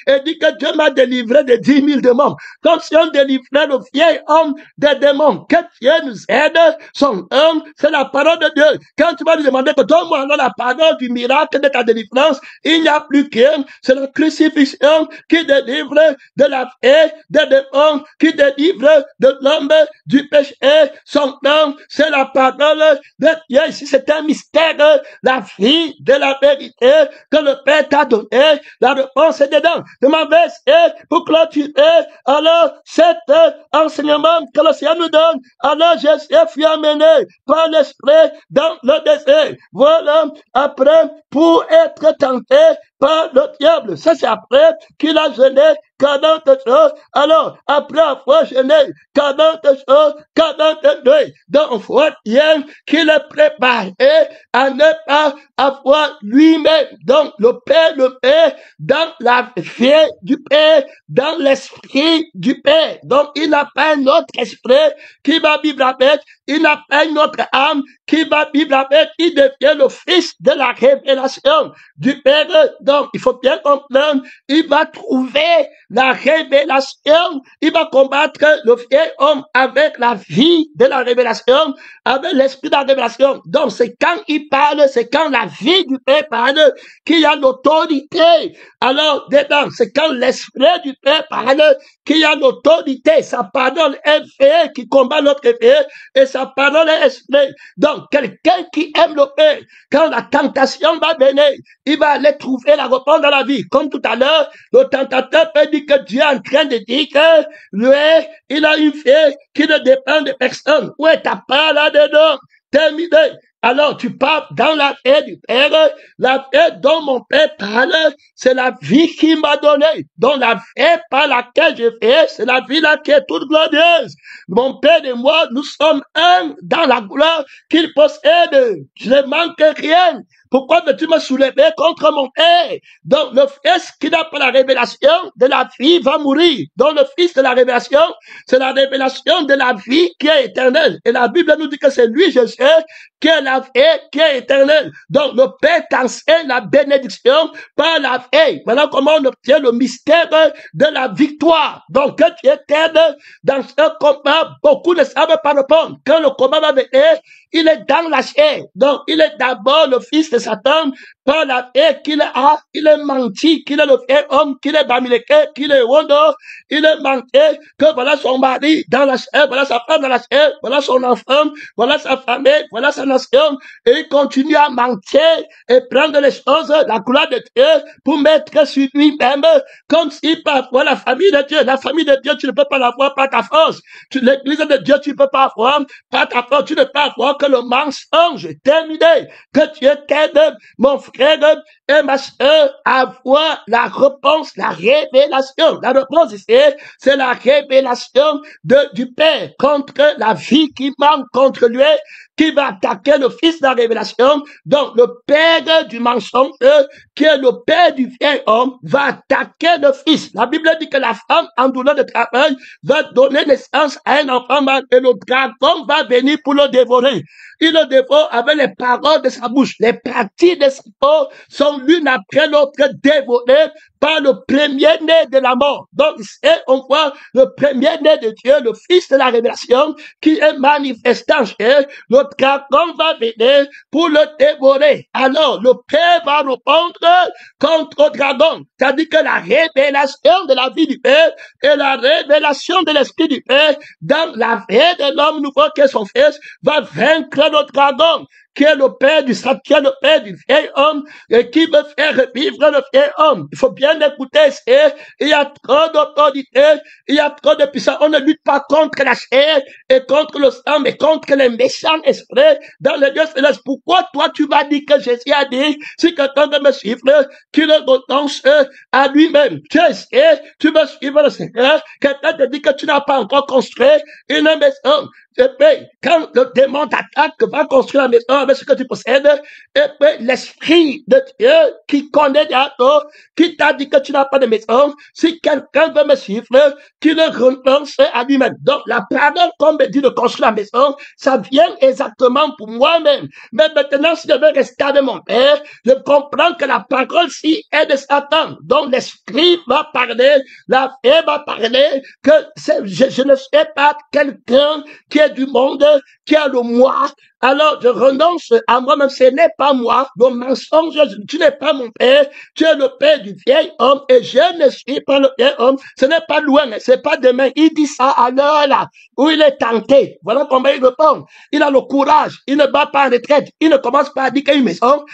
Speaker 1: et dit que Dieu m'a délivré de 10 000 démons. Comme si on délivrait le vieil homme des démons. Que Dieu nous aide. Son homme, c'est la parole de Dieu. Quand tu vas lui demander que donne-moi alors la parole du miracle de ta délivrance, il n'y a plus qu'un. C'est la crucifixion qui délivre de la vie des démons, qui délivre de l'homme du péché. Son nom, c'est la parole de Dieu. Ici, c'est un mystère, la vie de la vérité que le Père t'a donné. La réponse est dedans. De ma veste, pour clôturer, alors cet enseignement que le Seigneur nous donne, alors Jésus fut amené par l'Esprit dans le désert. Voilà, après, pour être tenté par le diable. Ça, c'est après qu'il a jeûné 40 jours. Alors, après avoir jeûné 40 jours, 40 nuits, donc on voit bien qu'il est préparé à ne pas avoir lui-même, donc le Père le Père, dans la vie du Père, dans l'esprit du Père. Donc, il n'a pas un autre esprit qui va vivre avec, il n'a pas une autre âme qui va vivre avec, il devient le fils de la révélation du Père. Donc, il faut bien comprendre, il va trouver la révélation, il va combattre le vieil homme avec la vie de la révélation, avec l'esprit de la révélation. Donc, c'est quand il parle, c'est quand la vie du Père parle, qu'il y a l'autorité. Alors, dedans, c'est quand l'esprit du Père parle, qu'il y a l'autorité. Sa parole est fait qui combat notre Père, et sa parole est esprit. Donc, quelqu'un qui aime le Père, quand la tentation va venir, il va aller trouver la réponse dans la vie. Comme tout à l'heure, le tentateur peut dire que Dieu est en train de dire que lui, il a une fille qui ne dépend de personne. Où est ta part là-dedans? Terminé. Alors, tu parles dans la paix du Père, la paix dont mon Père parle, c'est la vie qu'il m'a donnée. Donc, la paix par laquelle je fais, c'est la vie là qui est toute glorieuse. Mon Père et moi, nous sommes un dans la gloire qu'il possède. Je ne manque rien. Pourquoi veux-tu me soulever contre mon Père? Donc, le fils qui n'a pas la révélation de la vie va mourir. Donc, le fils de la révélation, c'est la révélation de la vie qui est éternelle. Et la Bible nous dit que c'est lui, Jésus, qui est la vie, qui est éternelle. Donc, le Père t'enseigne la bénédiction par la vie. Maintenant, comment on obtient le mystère de la victoire? Donc, que tu éternes dans ce combat, beaucoup ne savent pas répondre. Quand le combat va venir, il est dans la chair. Donc, il est d'abord le fils de Satan par la paix qu'il a, il est menti, qu'il est le vrai homme, qu'il est Bamileke, qu'il est Wondo, il est menti, que voilà son mari dans la chair, voilà sa femme dans la chair, voilà son enfant, voilà sa famille, voilà sa nation, et il continue à mentir et prendre les choses, la gloire de Dieu, pour mettre sur lui-même, comme si parfois la famille de Dieu, tu ne peux pas l'avoir par ta force. L'église de Dieu, tu ne peux pas avoir par ta force, tu ne peux pas avoir que le mensonge. Terminé, que Dieu t'aide, mon frère et ma soeur, à voir la réponse, la révélation. La réponse ici, c'est la révélation du Père contre la vie qui manque contre lui, qui va attaquer le fils de la révélation. Donc, le père du mensonge, qui est le père du vieil homme, va attaquer le fils. La Bible dit que la femme, en douleur de travail, va donner naissance à un enfant mâle et le dragon va venir pour le dévorer. Il le dévore avec les paroles de sa bouche. Les parties de sa peau sont l'une après l'autre dévorées par le premier-né de la mort. Donc, on voit le premier-né de Dieu, le fils de la révélation, qui est manifesté en chair. Le dragon va venir pour le dévorer. Alors, le Père va répondre contre le dragon. C'est-à-dire que la révélation de la vie du Père et la révélation de l'Esprit du Père dans la vie de l'homme nouveau qui est son fils va vaincre le dragon, qui est le père du Satan, qui est le père du vieil homme, et qui veut faire revivre le vieil homme. Il faut bien écouter, il y a trop d'autorité, il y a trop de puissance. On ne lutte pas contre la chair et contre le sang, mais contre les méchants esprits dans les lieux célestes. Pourquoi toi tu vas dire que Jésus a dit, si quelqu'un veut me suivre, qu'il renonce à lui-même. Tu veux suivre le Seigneur, quelqu'un te dit que tu n'as pas encore construit une maison. Et puis, quand le démon t'attaque, va construire la maison avec ce que tu possèdes, et puis l'esprit de Dieu qui connaît toi, qui t'a dit que tu n'as pas de maison, si quelqu'un veut me suivre, qu'il renonce à lui-même. Donc, la parole qu'on me dit de construire la maison, ça vient exactement pour moi-même. Mais maintenant, si je veux rester avec mon Père, je comprends que la parole-ci est de Satan. Donc, l'esprit va parler, la paix va parler, que je ne suis pas quelqu'un qui est du monde, qui a le moi. Alors, je renonce à moi-même. Ce n'est pas moi. Le mensonge, tu n'es pas mon père. Tu es le père du vieil homme et je ne suis pas le vieil homme. Ce n'est pas loin, c'est pas demain. Il dit ça à l'heure là où il est tenté. Voilà comment il répond. Il a le courage. Il ne bat pas en retraite. Il ne commence pas à dire qu'une maison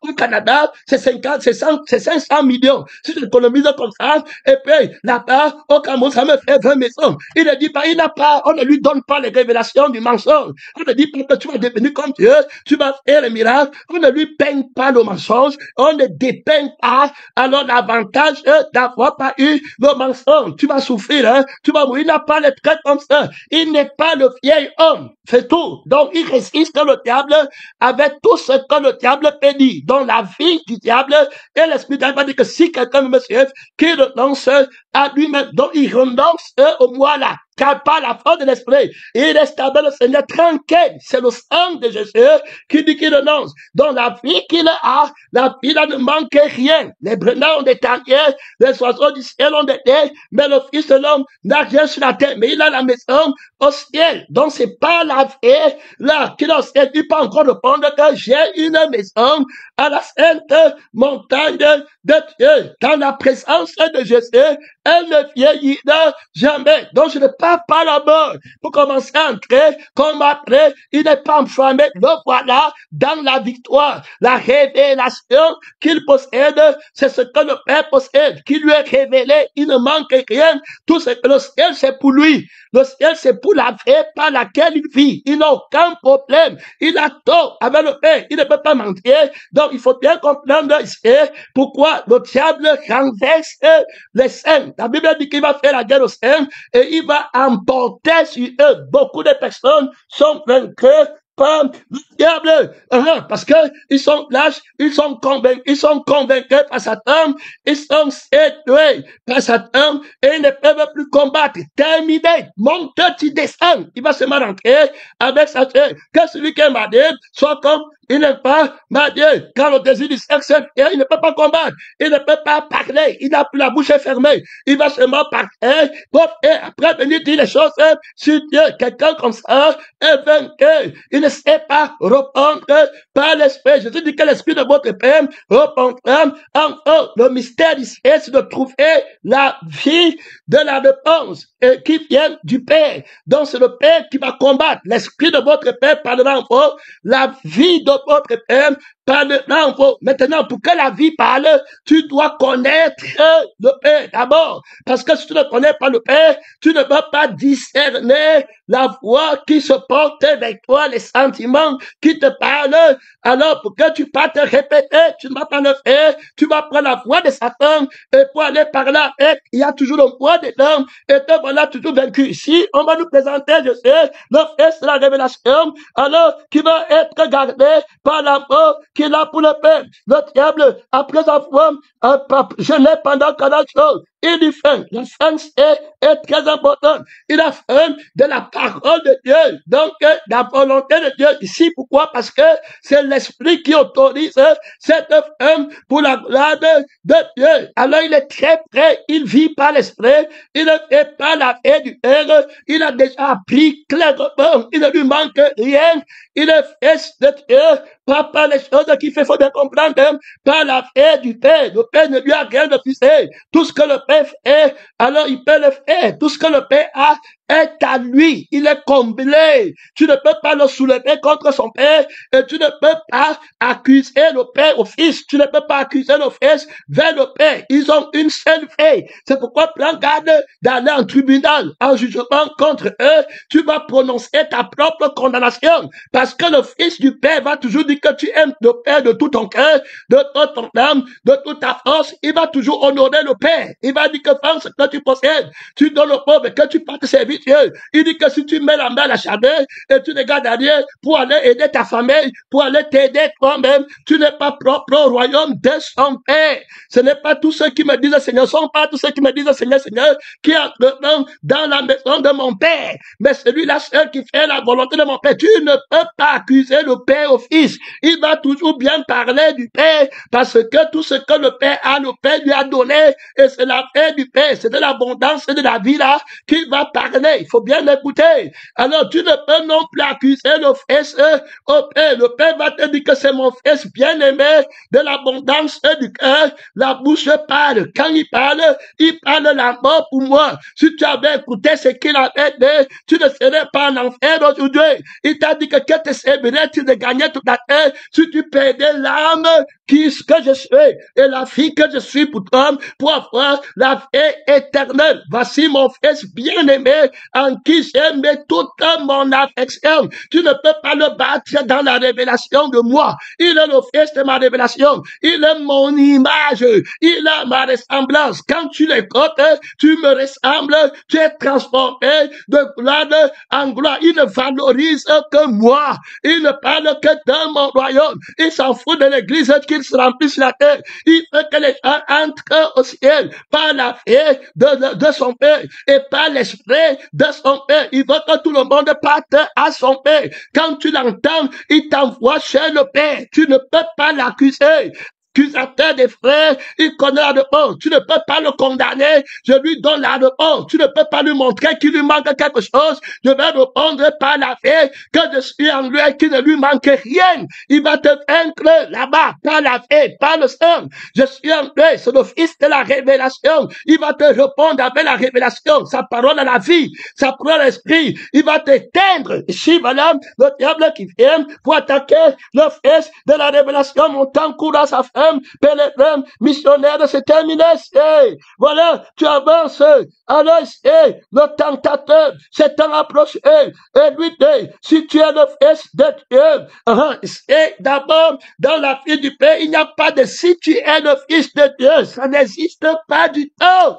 Speaker 1: au Canada, c'est 50, c'est 500 millions. Si tu économises comme ça, et puis là-bas, au Cameroun, ça me fait 20 maisons. Il ne dit pas, il n'a pas, on ne lui donne pas pas les révélations du mensonge. On ne dit pas que tu vas devenir comme Dieu, tu vas faire les miracles. On ne lui peigne pas le mensonge. On ne dépeigne pas alors l'avantage d'avoir pas eu le mensonge. Tu vas souffrir, hein? Tu vas mourir. Il n'a pas les traits comme ça. Il n'est pas le vieil homme. C'est tout. Donc, il résiste le diable avec tout ce que le diable peut dire. Donc, la vie du diable et l'esprit du diable va dire que si quelqu'un me suit, qu'il renonce à lui-même. Donc, il renonce au moi là. Car par la force de l'esprit, il est stable, le Seigneur tranquille. C'est le sang de Jésus qui dit qu'il renonce. Donc la vie qu'il a, la vie là ne manque rien. Les brenards ont des tanières, les oiseaux du ciel ont des ailes, mais le Fils de l'homme n'a rien sur la terre. Mais il a la maison au ciel. Donc c'est pas la vie là qu'il a au ciel. Il peut encore répondre que j'ai une maison à la sainte montagne de Dieu. Dans la présence de Jésus, elle ne vieillira jamais. Donc je ne pars pas là-bas pour commencer à entrer comme après. Il n'est pas enflammé. Le voilà dans la victoire. La révélation qu'il possède, c'est ce que le Père possède, qui lui est révélé. Il ne manque rien. Tout ce que le ciel, c'est pour lui. Le ciel, c'est pour la vie par laquelle il vit. Il n'a aucun problème. Il a tort avec le Père. Il ne peut pas mentir. Donc, il faut bien comprendre ici pourquoi le diable renverse les saints. La Bible dit qu'il va faire la guerre aux saints et il va emporter sur eux. Beaucoup de personnes sont vaincues par le diable, parce que ils sont lâches, ils sont convaincus par Satan, ils sont séduits par Satan et ils ne peuvent plus combattre. Terminé, monte, tu descends, il va se rentrer avec Satan. Que celui qui est marié soit comme il n'est pas marié. Quand le désir du sexe est fier, il ne peut pas combattre, il ne peut pas parler, il n'a plus la bouche fermée, il va seulement parler, et après venir dire les choses sur Dieu. Quelqu'un comme ça est vaincu. Il ne sait pas répondre par l'esprit. Jésus dit que l'esprit de votre Père répondra encore. Le mystère ici, c'est de trouver la vie de la réponse qui vient du Père. Donc c'est le Père qui va combattre. L'esprit de votre Père parlera en vous. La vie de votre Père parlera en vous. Maintenant, pour que la vie parle, tu dois connaître le Père d'abord. Parce que si tu ne connais pas le Père, tu ne peux pas discerner la voix qui se porte avec toi, les sentiments qui te parlent. Alors, pour que tu pas te répéter, tu ne vas pas le faire. Tu vas prendre la voix de Satan et pour aller par là, il y a toujours le poids dedans et te voilà toujours vaincu. Ici, on va nous présenter, je sais, le fils de la révélation, alors qui va être gardé par l'amour qu'il a pour le Père. Le diable, après avoir jeûné pendant 40 jours, il dit faim. La faim est très importante. Il a faim de la parole de Dieu. Donc, la volonté de Dieu ici. Pourquoi? Parce que c'est l'esprit qui autorise cette faim pour la gloire de Dieu. Alors, il est très prêt. Il vit par l'esprit. Il ne fait pas la paix du Père. Il a déjà appris clairement. Il ne lui manque rien. Il est fils de Dieu. Pas par les choses qu'il fait, faut bien comprendre, par la paix du Père. Le Père ne lui a rien refusé. Tout ce que le Père fait, alors il peut le faire. Tout ce que le Père a est à lui. Il est comblé. Tu ne peux pas le soulever contre son Père et tu ne peux pas accuser le Père au Fils. Tu ne peux pas accuser le Fils vers le Père. Ils ont une seule fait. C'est pourquoi prends garde d'aller en tribunal, en jugement contre eux. Tu vas prononcer ta propre condamnation parce que le Fils du Père va toujours dire que tu aimes le Père de tout ton cœur, de toute ton âme, de toute ta force. Il va toujours honorer le Père. Il va dire que fais ce que tu possèdes. Tu donnes au pauvre et que tu peux te servir Dieu. Il dit que si tu mets la main à la chandelle et tu regardes derrière pour aller aider ta famille, pour aller t'aider toi-même, tu n'es pas propre au royaume de son Père. Ce n'est pas tous ceux qui me disent Seigneur, ce ne sont pas tous ceux qui me disent Seigneur, Seigneur, qui entreront dans la maison de mon Père. Mais celui-là seul qui fait la volonté de mon Père. Tu ne peux pas accuser le Père au Fils. Il va toujours bien parler du Père parce que tout ce que le Père a, le Père lui a donné et c'est la paix du Père. C'est de l'abondance et de la vie là qui va parler. Il faut bien l'écouter. Alors, tu ne peux non plus accuser le Fils au Père. Le Père va te dire que c'est mon Fils bien-aimé, de l'abondance du cœur. La bouche parle. Quand il parle la mort pour moi. Si tu avais écouté ce qu'il avait dit, tu ne serais pas en enfer aujourd'hui. Il t'a dit que te servirait-il de gagner toute la terre si tu perdais l'âme que je suis et la fille que je suis pour toi, pour avoir la vie éternelle. Voici mon Fils bien-aimé en qui j'ai mis toute mon affection. Tu ne peux pas le battre dans la révélation de moi. Il est le fils de ma révélation. Il est mon image. Il a ma ressemblance. Quand tu l'écoutes, tu me ressembles. Tu es transformé de gloire en gloire. Il ne valorise que moi. Il ne parle que dans mon royaume. Il s'en fout de l'église qu'il se remplisse la terre. Il veut que les gens entrent au ciel par la foi de son Père et par l'esprit de son Père. Il veut que tout le monde parte à son Père. Quand tu l'entends, il t'envoie chez le Père. Tu ne peux pas l'accuser. Accusateur des frères, il connaît la réponse. Tu ne peux pas le condamner, je lui donne la réponse. Tu ne peux pas lui montrer qu'il lui manque quelque chose. Je vais répondre par la foi que je suis en lui et qu'il ne lui manque rien. Il va te vaincre là-bas par la foi, par le sang. Je suis en lui, c'est le fils de la révélation. Il va te répondre avec la révélation, sa parole à la vie, sa parole à l'esprit. Il va t'éteindre. Ici, madame, le diable qui vient pour attaquer le fils de la révélation, montant court à sa femme. Pèlerin, missionnaire, c'est terminé. Voilà, tu avances. Alors, le tentateur s'est approché et lui dit, si tu es le fils de Dieu, et d'abord, dans la vie du Père, il n'y a pas de si tu es le fils de Dieu. Ça n'existe pas du tout.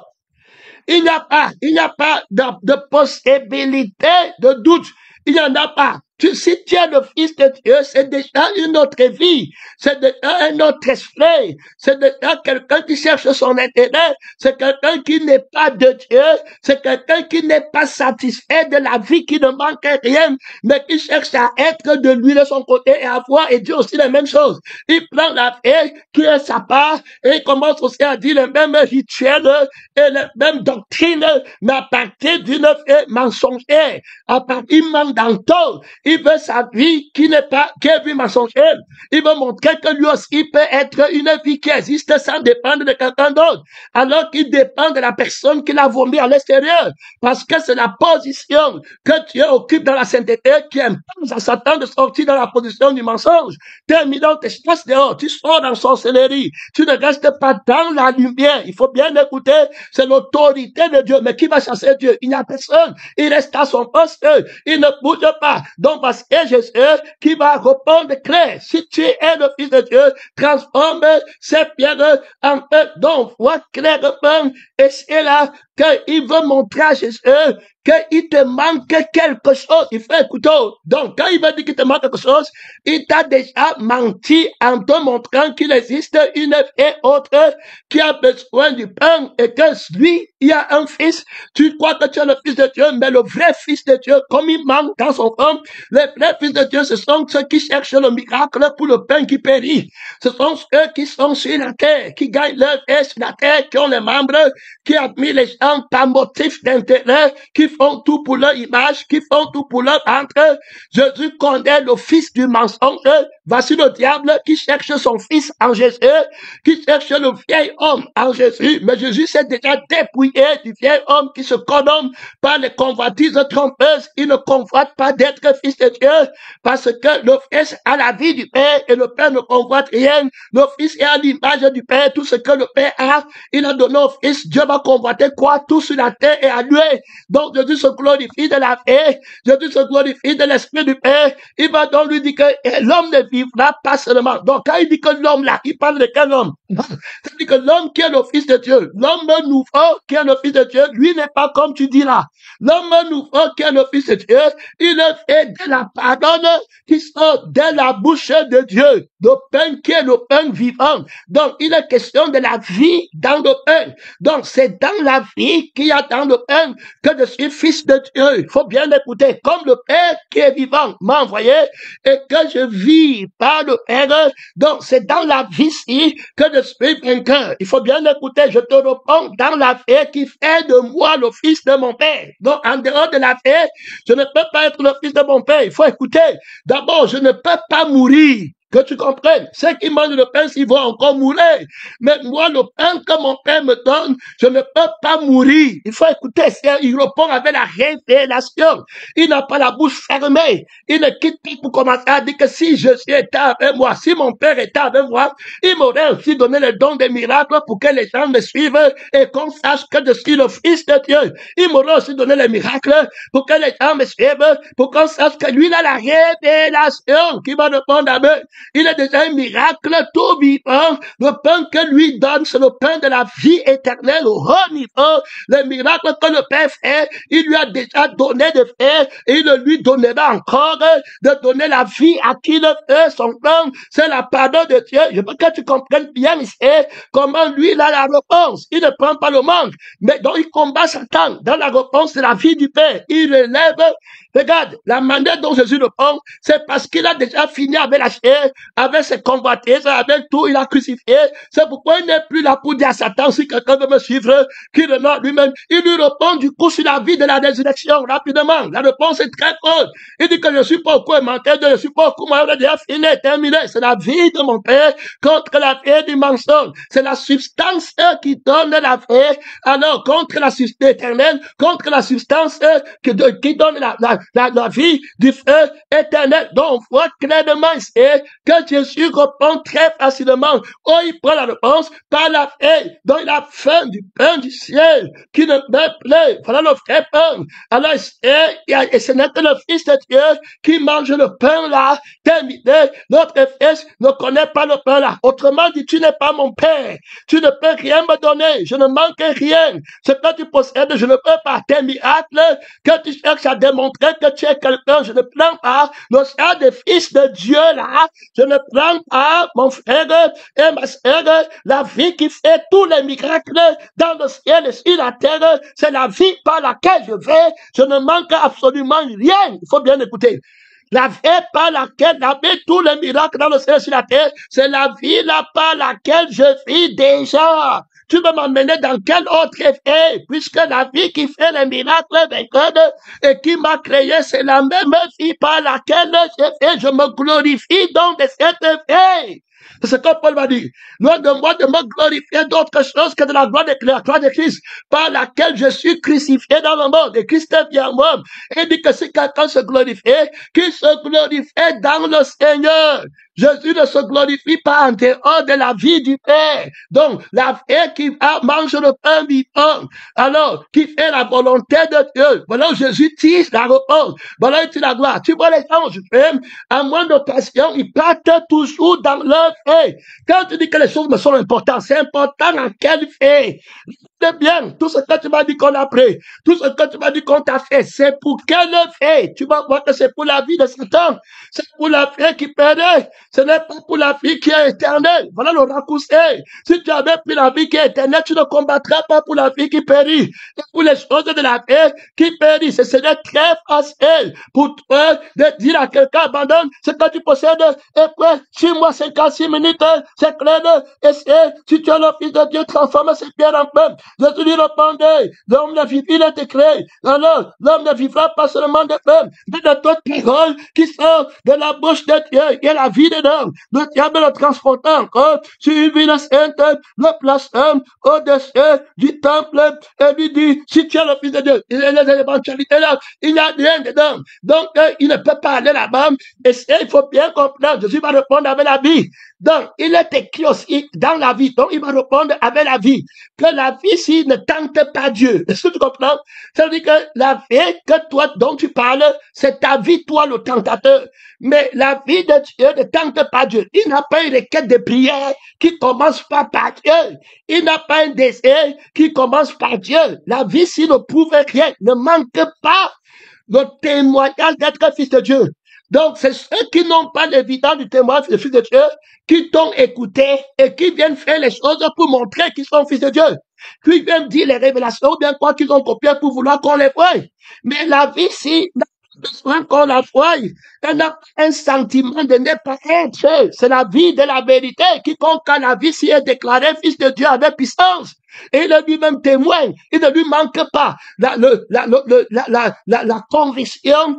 Speaker 1: Il n'y a pas de possibilité de doute. Il n'y en a pas. Si tu es le fils de Dieu, c'est déjà une autre vie. C'est déjà un autre esprit. C'est déjà quelqu'un qui cherche son intérêt. C'est quelqu'un qui n'est pas de Dieu. C'est quelqu'un qui n'est pas satisfait de la vie, qui ne manque rien, mais qui cherche à être de lui de son côté et à voir et dire aussi les mêmes choses. Il prend la foi qui est sa part et il commence aussi à dire les mêmes rituels et les mêmes doctrines, mais à partir d'une foi mensongère. Il manque dans tout. Il veut sa vie qui n'est pas, qui est vie mensongère. Il veut montrer que lui aussi peut être une vie qui existe sans dépendre de quelqu'un d'autre. Alors qu'il dépend de la personne qui l'a vomi à l'extérieur. Parce que c'est la position que Dieu occupe dans la sainteté qui impose à Satan de sortir dans la position du mensonge. Terminant tes chasses dehors, tu sors dans sorcellerie. Tu ne restes pas dans la lumière. Il faut bien écouter, c'est l'autorité de Dieu. Mais qui va chasser Dieu? Il n'y a personne. Il reste à son poste. Il ne bouge pas. Donc, parce que Jésus qui va répondre clair. Si tu es le Fils de Dieu, transforme ces pierres en œufs. Donc, vois clairement, et c'est là qu'il veut montrer à Jésus qu'il te manque quelque chose. Il fait écouter. Donc, quand il va dire qu'il te manque quelque chose, il t'a déjà menti en te montrant qu'il existe une et autre qui a besoin du pain et que lui, il y a un fils. Tu crois que tu es le Fils de Dieu, mais le vrai Fils de Dieu, comme il manque dans son corps, les vrais fils de Dieu, ce sont ceux qui cherchent le miracle pour le pain qui périt. Ce sont ceux qui sont sur la terre, qui gagnent leur vie sur la terre, qui ont les membres, qui admirent les gens par motif d'intérêt, qui font tout pour leur image, qui font tout pour leur ventre. Jésus connaît le fils du mensonge. Voici le diable qui cherche son fils en Jésus, qui cherche le vieil homme en Jésus. Mais Jésus s'est déjà dépouillé du vieil homme qui se corrompt par les convoitises trompeuses. Il ne convoite pas d'être fils de Dieu parce que le fils a la vie du Père et le Père ne convoite rien. Le fils est à l'image du Père. Tout ce que le Père a, il a donné au fils. Dieu va convoiter quoi? Tout sur la terre et à lui. Donc Jésus se glorifie de la paix. Jésus se glorifie de l'esprit du Père. Il va donc lui dire que l'homme ne vivra pas seulement. Donc quand il dit que l'homme là, il parle de quel homme? C'est-à-dire que l'homme qui est le fils de Dieu, l'homme nouveau qui est le fils de Dieu, lui n'est pas comme tu dis là. L'homme nouveau qui est le fils de Dieu, il est de la pardonne qui sort de la bouche de Dieu. Le pain qui est le pain vivant. Donc, il est question de la vie dans le pain. Donc, c'est dans la vie qu'il y a dans le pain que je suis fils de Dieu. Il faut bien écouter. Comme le Père qui est vivant m'a envoyé et que je vis par le Père. Donc, c'est dans la vie-ci que je suis vainqueur. Il faut bien écouter. Je te réponds dans la vie qui fait de moi le fils de mon Père. Donc, en dehors de la vie, je ne peux pas être le fils de mon Père. Il faut écouter. D'abord, je ne peux pas mourir Que tu comprennes. Ceux qui mangent le pain, s'ils vont encore mourir. Mais moi, le pain que mon Père me donne, je ne peux pas mourir. Il faut écouter. Il répond avec la révélation. Il n'a pas la bouche fermée. Il ne quitte pas pour commencer à dire que si je étais avec moi, si mon Père était avec moi, il m'aurait aussi donné le don des miracles pour que les gens me suivent et qu'on sache que je suis le Fils de Dieu. Il m'aurait aussi donné les miracles pour que les gens me suivent, pour qu'on sache que lui, il a la révélation qui va répondre à eux. Il est déjà un miracle tout vivant. Le pain que lui donne, c'est le pain de la vie éternelle au haut niveau. Le miracle que le Père fait, il lui a déjà donné de faire et il lui donnera encore de donner la vie à qui le fait. Son plan, c'est la pardon de Dieu. Je veux que tu comprennes bien ici comment lui, il a la réponse. Il ne prend pas le manque, mais donc il combat Satan. Dans la réponse, c'est la vie du Père. Il relève. Regarde, la manière dont Jésus le prend, c'est parce qu'il a déjà fini avec la chair, avec ses convoitises, avec tout, il a crucifié. C'est pourquoi il n'est plus là pour dire à Satan, si quelqu'un veut me suivre, qu'il renonce lui-même. Il lui répond du coup sur la vie de la résurrection, rapidement. La réponse est très courte. Il dit que je suis pas au courant menteur, je suis pas au courant, on a déjà fini, terminé. C'est la vie de mon Père contre la vie du mensonge. C'est la substance qui donne la vie, alors contre la substance éternelle, contre la substance qui donne la vie du feu éternel. Donc, on voit clairement que Jésus répond très facilement. Oh, il prend la réponse par la faim. Donc, il a faim du pain du ciel qui ne meurt plus. Voilà le vrai pain. Alors, et ce n'est que le Fils de Dieu qui mange le pain là, terminé. Notre fils ne connaît pas le pain là. Autrement dit, tu n'es pas mon Père. Tu ne peux rien me donner. Je ne manque rien. Ce que tu possèdes, je ne peux pas. Tes miracles que tu cherches à démontrer que tu es quelqu'un, je ne prends pas le sang des fils de Dieu là, je ne prends pas, mon frère et ma sœur, la vie qui fait tous les miracles dans le ciel et sur la terre, c'est la vie par laquelle je ne manque absolument rien. Il faut bien écouter. La vie par laquelle j'avais tous les miracles dans le ciel et sur la terre, c'est la vie là par laquelle je vis déjà. Tu veux m'emmener dans quel autre effet? Puisque la vie qui fait les miracles et qui m'a créé, c'est la même vie par laquelle je me glorifie donc de cet effet. C'est ce que Paul va dire. Loin de moi de me glorifier d'autre chose que de la gloire de Christ, par laquelle je suis crucifié dans le monde. Et Christ est bien moi. Il dit que si quelqu'un se glorifiait, qu'il se glorifiait dans le Seigneur. Jésus ne se glorifie pas en dehors de la vie du Père. Donc, la vie qui mange le pain vivant, alors, qui fait la volonté de Dieu. Voilà où Jésus tisse la réponse. Voilà où tu la gloire. Tu vois les gens, je fais, à moins d'occasion, ils partent toujours dans leur fait. Quand tu dis que les choses me sont importantes, c'est important en quel fait? C'est bien, tout ce que tu m'as dit qu'on a pris, tout ce que tu m'as dit qu'on t'a fait, c'est pour quel fait? Tu vas voir que c'est pour la vie de Satan, c'est pour la vie qui périt, ce n'est pas pour la vie qui est éternelle. Voilà le raccourci. Si tu avais pris la vie qui est éternelle, tu ne combattras pas pour la vie qui périt. C'est pour les choses de la vie qui périt. Ce serait très facile pour toi de dire à quelqu'un, abandonne ce que tu possèdes, et puis 6 mois, 56 minutes, c'est clair, et si tu es le Fils de Dieu, transforme ces pierres en pain. Jésus lui répondait, l'homme ne vit, il était créé. Alors, l'homme ne vivra pas seulement de pain, mais de toute parole qui sort de la bouche de Dieu. Il y a la vie dedans. Le diable le transporte encore sur une ville sainte, le place au-dessus du temple, et lui dit, si tu es le Fils de Dieu, il y a les éventualités là, il n'y a rien dedans. Donc, il ne peut pas aller là-bas. Et il faut bien comprendre, Jésus va répondre avec la vie. Donc, il est écrit aussi dans la vie. Donc, il va répondre avec la vie. Que la vie, s'il ne tente pas Dieu. Est-ce que tu comprends? Ça veut dire que la vie que toi, dont tu parles, c'est ta vie, toi, le tentateur. Mais la vie de Dieu ne tente pas Dieu. Il n'a pas une requête de prière qui commence pas par Dieu. Il n'a pas un désir qui commence par Dieu. La vie, s'il ne prouve rien, ne manque pas le témoignage d'être fils de Dieu. Donc, c'est ceux qui n'ont pas l'évidence du témoignage des fils de Dieu, qui t'ont écouté et qui viennent faire les choses pour montrer qu'ils sont fils de Dieu. Qui viennent dire les révélations, ou bien quoi qu'ils ont copié pour vouloir qu'on les voie. Mais la vie, si n'a pas besoin qu'on la voie, elle n'a pas un sentiment de ne pas être. C'est la vie de la vérité. Quiconque a la vie, si est déclaré fils de Dieu avec puissance. Et il est lui-même témoin. Il ne lui manque pas la conviction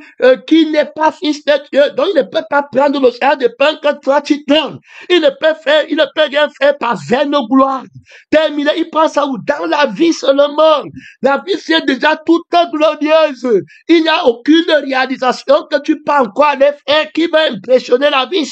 Speaker 1: qu'il n'est pas fils de Dieu. Donc, il ne peut pas prendre le sang de pain que toi tu donnes. Il ne peut rien faire par vaine gloire. Terminé, il prend ça où? Dans la vie seulement. La vie, c'est déjà toute glorieuse. Il n'y a aucune réalisation que tu peux encore aller faire qui va impressionner la vie,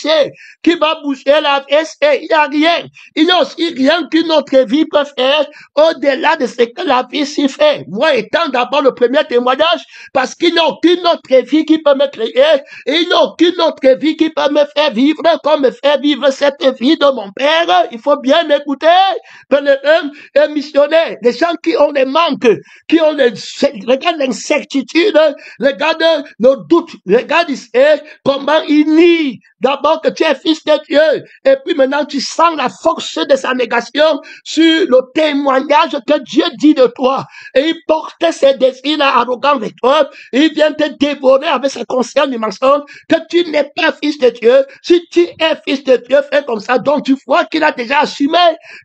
Speaker 1: qui va bouger la vie, il n'y a rien. Il n'y a aussi rien qu'une autre vie peut faire au-delà de ce que la vie s'y fait. Moi étant d'abord le premier témoignage, parce qu'il n'y a aucune autre vie qui peut me créer, et il n'y a aucune autre vie qui peut me faire vivre comme me fait vivre cette vie de mon Père. Il faut bien écouter. Les missionnaires, les gens qui ont les manques, qui ont regarde l'incertitude, regarde le doute, regarde comment il nie d'abord que tu es fils de Dieu, et puis maintenant tu sens la force de sa négation sur le témoignage que Dieu dit de toi, et il porte ses désirs arrogants avec toi, et il vient te dévorer avec sa conscience du mensonge que tu n'es pas fils de Dieu. Si tu es fils de Dieu, fais comme ça, donc tu vois qu'il a déjà assumé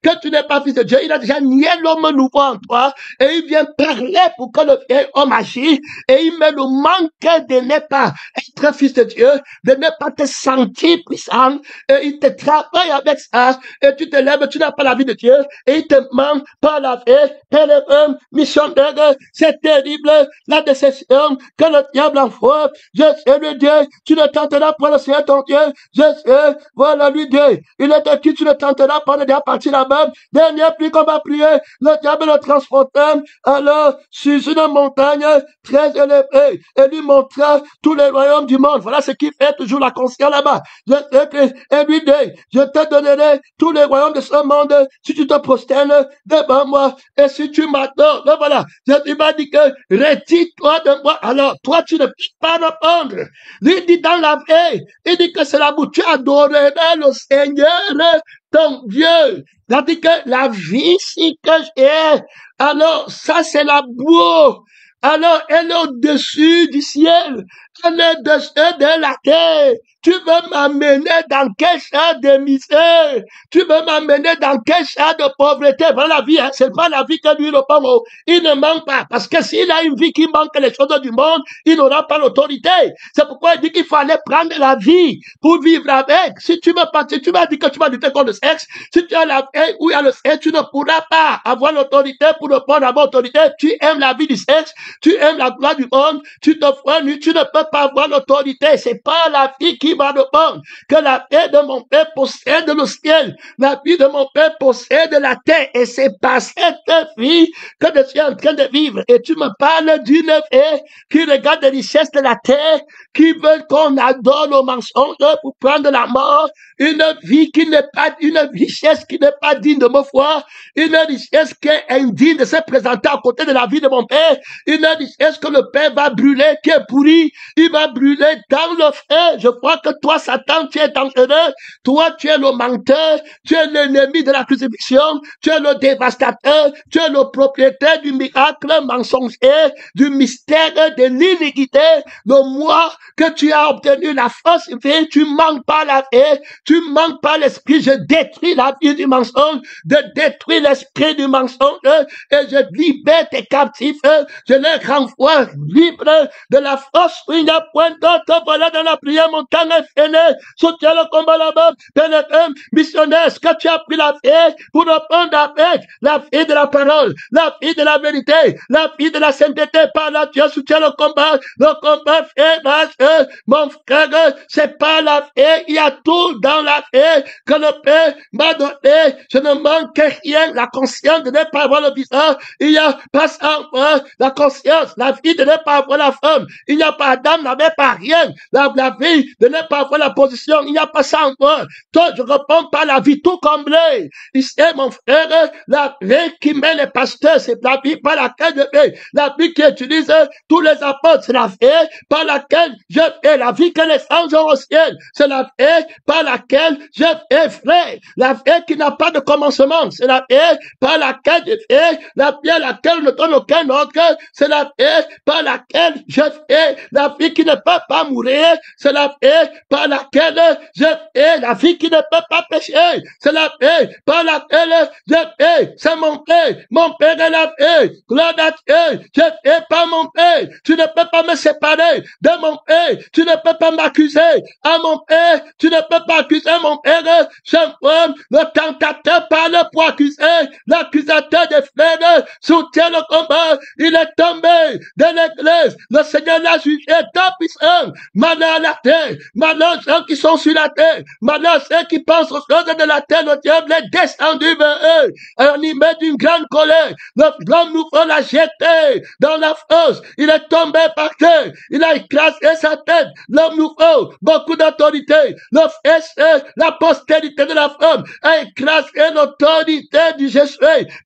Speaker 1: que tu n'es pas fils de Dieu, il a déjà nié l'homme nouveau en toi, et il vient parler pour que le vieil homme agisse, et il met le manque de ne pas être fils de Dieu, de ne pas te sentir puissant, et il te travaille avec ça, et tu te lèves, tu n'as pas la vie de Dieu, et il te manque par la vie, missionnaire, c'est terrible, la déception que le diable envoie. Je sais le Dieu, tu ne tenteras pas le Seigneur ton Dieu, je sais, voilà lui Dieu, il est de qui tu ne tenteras pas, on est déjà parti là-bas, dernière pluie qu'on va prier, le diable le transporta alors sur une montagne très élevée, et lui montra tous les royaumes du monde. Voilà ce qui fait toujours la conscience là-bas. Et lui dit, je te donnerai tous les royaumes de ce monde si tu te prosternes devant moi et si tu m'adores. Donc voilà, il m'a dit que retire-toi de moi. Alors toi tu ne peux pas répondre. Lui dit dans la vie, il dit que c'est la bouche, tu adoreras le Seigneur ton Dieu. Il dit que la vie si que j'ai, alors ça c'est la boue. Alors elle est au-dessus du ciel, elle est au-dessus de la terre. Tu veux m'amener dans quel champ de misère? Tu veux m'amener dans quel champ de pauvreté? Voilà la vie, hein? C'est pas la vie que lui le prend. Il ne manque pas. Parce que s'il a une vie qui manque les choses du monde, il n'aura pas l'autorité. C'est pourquoi il dit qu'il faut aller prendre la vie pour vivre avec. Si tu m'as dit que tu vas lutter contre le sexe, si tu as la vie où il y a le sexe, tu ne pourras pas avoir l'autorité pour répondre à l'autorité. Tu aimes la vie du sexe, tu aimes la gloire du monde, tu te froisses nu, tu ne peux pas avoir l'autorité. C'est pas la vie qui va répondre. Que la paix de mon Père possède le ciel, la vie de mon Père possède la terre, et c'est par cette vie que je suis en train de vivre. Et tu me parles d'une vie qui regarde les richesses de la terre, qui veut qu'on adore le mensonge pour prendre la mort, une vie qui n'est pas, une richesse qui n'est pas digne de me voir, une richesse qui est indigne de se présenter à côté de la vie de mon Père, une richesse que le Père va brûler, qui est pourrie, il va brûler dans le feu. Je crois que toi, Satan, tu es dangereux, toi, tu es le menteur, tu es l'ennemi de la crucifixion, tu es le dévastateur, tu es le propriétaire du miracle mensonger, du mystère de l'iniquité, le moi que tu as obtenu la fausse vie, tu manques pas la vie, tu manques pas l'esprit, je détruis la vie du mensonge, je détruis l'esprit du mensonge, et je libère tes captifs, je les renvoie libres de la force, il n'y a point d'autre, voilà dans la prière, mon temps est fini, soutiens le combat là-bas, missionnaire, est-ce que tu as pris la vie pour répondre avec la vie de la parole, la vie de la vérité, la vie de la sainteté, par la Dieu, soutiens le combat fait, mon frère, c'est pas la vie, il y a tout dans la vie que le Père m'a donné, je ne manque rien, la conscience de ne pas avoir le visage, il n'y a pas ça, la conscience, la vie de ne pas avoir la femme, il n'y a pas Adam, n'avait pas rien, la vie de ne pas avoir la position, il n'y a pas ça en moi. Toi, je réponds par la vie tout comblée. Ici, mon frère, la vie qui met les pasteurs, c'est la vie par laquelle je fais. La vie qui utilise tous les apôtres, c'est la vie par laquelle je fais. La vie que les anges ont au ciel, c'est la vie par laquelle je fais, frère. La vie qui n'a pas de commencement, c'est la vie par laquelle je fais. La vie à laquelle ne donne aucun autre, c'est la vie par laquelle je fais. La vie qui ne peut pas mourir, c'est la vie par laquelle je hais la vie qui ne peut pas pécher. C'est la paix par laquelle je hais. C'est mon Père. Mon Père est la paix. Gloire à Dieu. Je hais pas mon Père. Tu ne peux pas me séparer de mon Père. Tu ne peux pas m'accuser à mon Père. Tu ne peux pas accuser mon Père. J'informe le tentateur parle pour accuser. L'accusateur des frères soutient le combat. Il est tombé de l'église. Le Seigneur l'a jugé tant puissant. Malheur à la terre. Malheur aux gens qui sont sur la terre. Malheur ceux qui pensent aux choses de la terre. Le diable est descendu vers eux. Animé d'une grande colère. L'homme nouveau l'a jeté dans la fosse. Il est tombé par terre. Il a écrasé sa tête. L'homme nouveau, beaucoup d'autorité. La postérité de la femme a écrasé l'autorité du Jésus.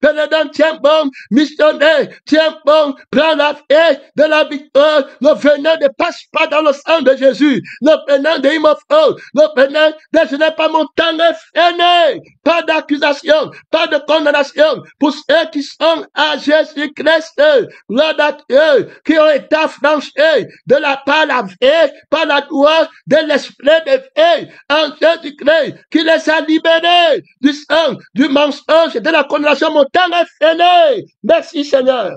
Speaker 1: Pénédant, tiens bon, missionnaire, tiens bon, prends la paix de la victoire. Le venin ne passe pas dans le sang de Jésus. Le venin de Imofo, le venin de je n'ai pas mon temps effréné. Pas d'accusation, pas de condamnation pour ceux qui sont à Jésus-Christ. Gloire à Dieu, qui ont été affranchis de la par la vie, par la loi de l'esprit de vie en Jésus-Christ, qui les a libérés du sang, du mensonge et de la condamnation. Mon temps est fini. Merci Seigneur.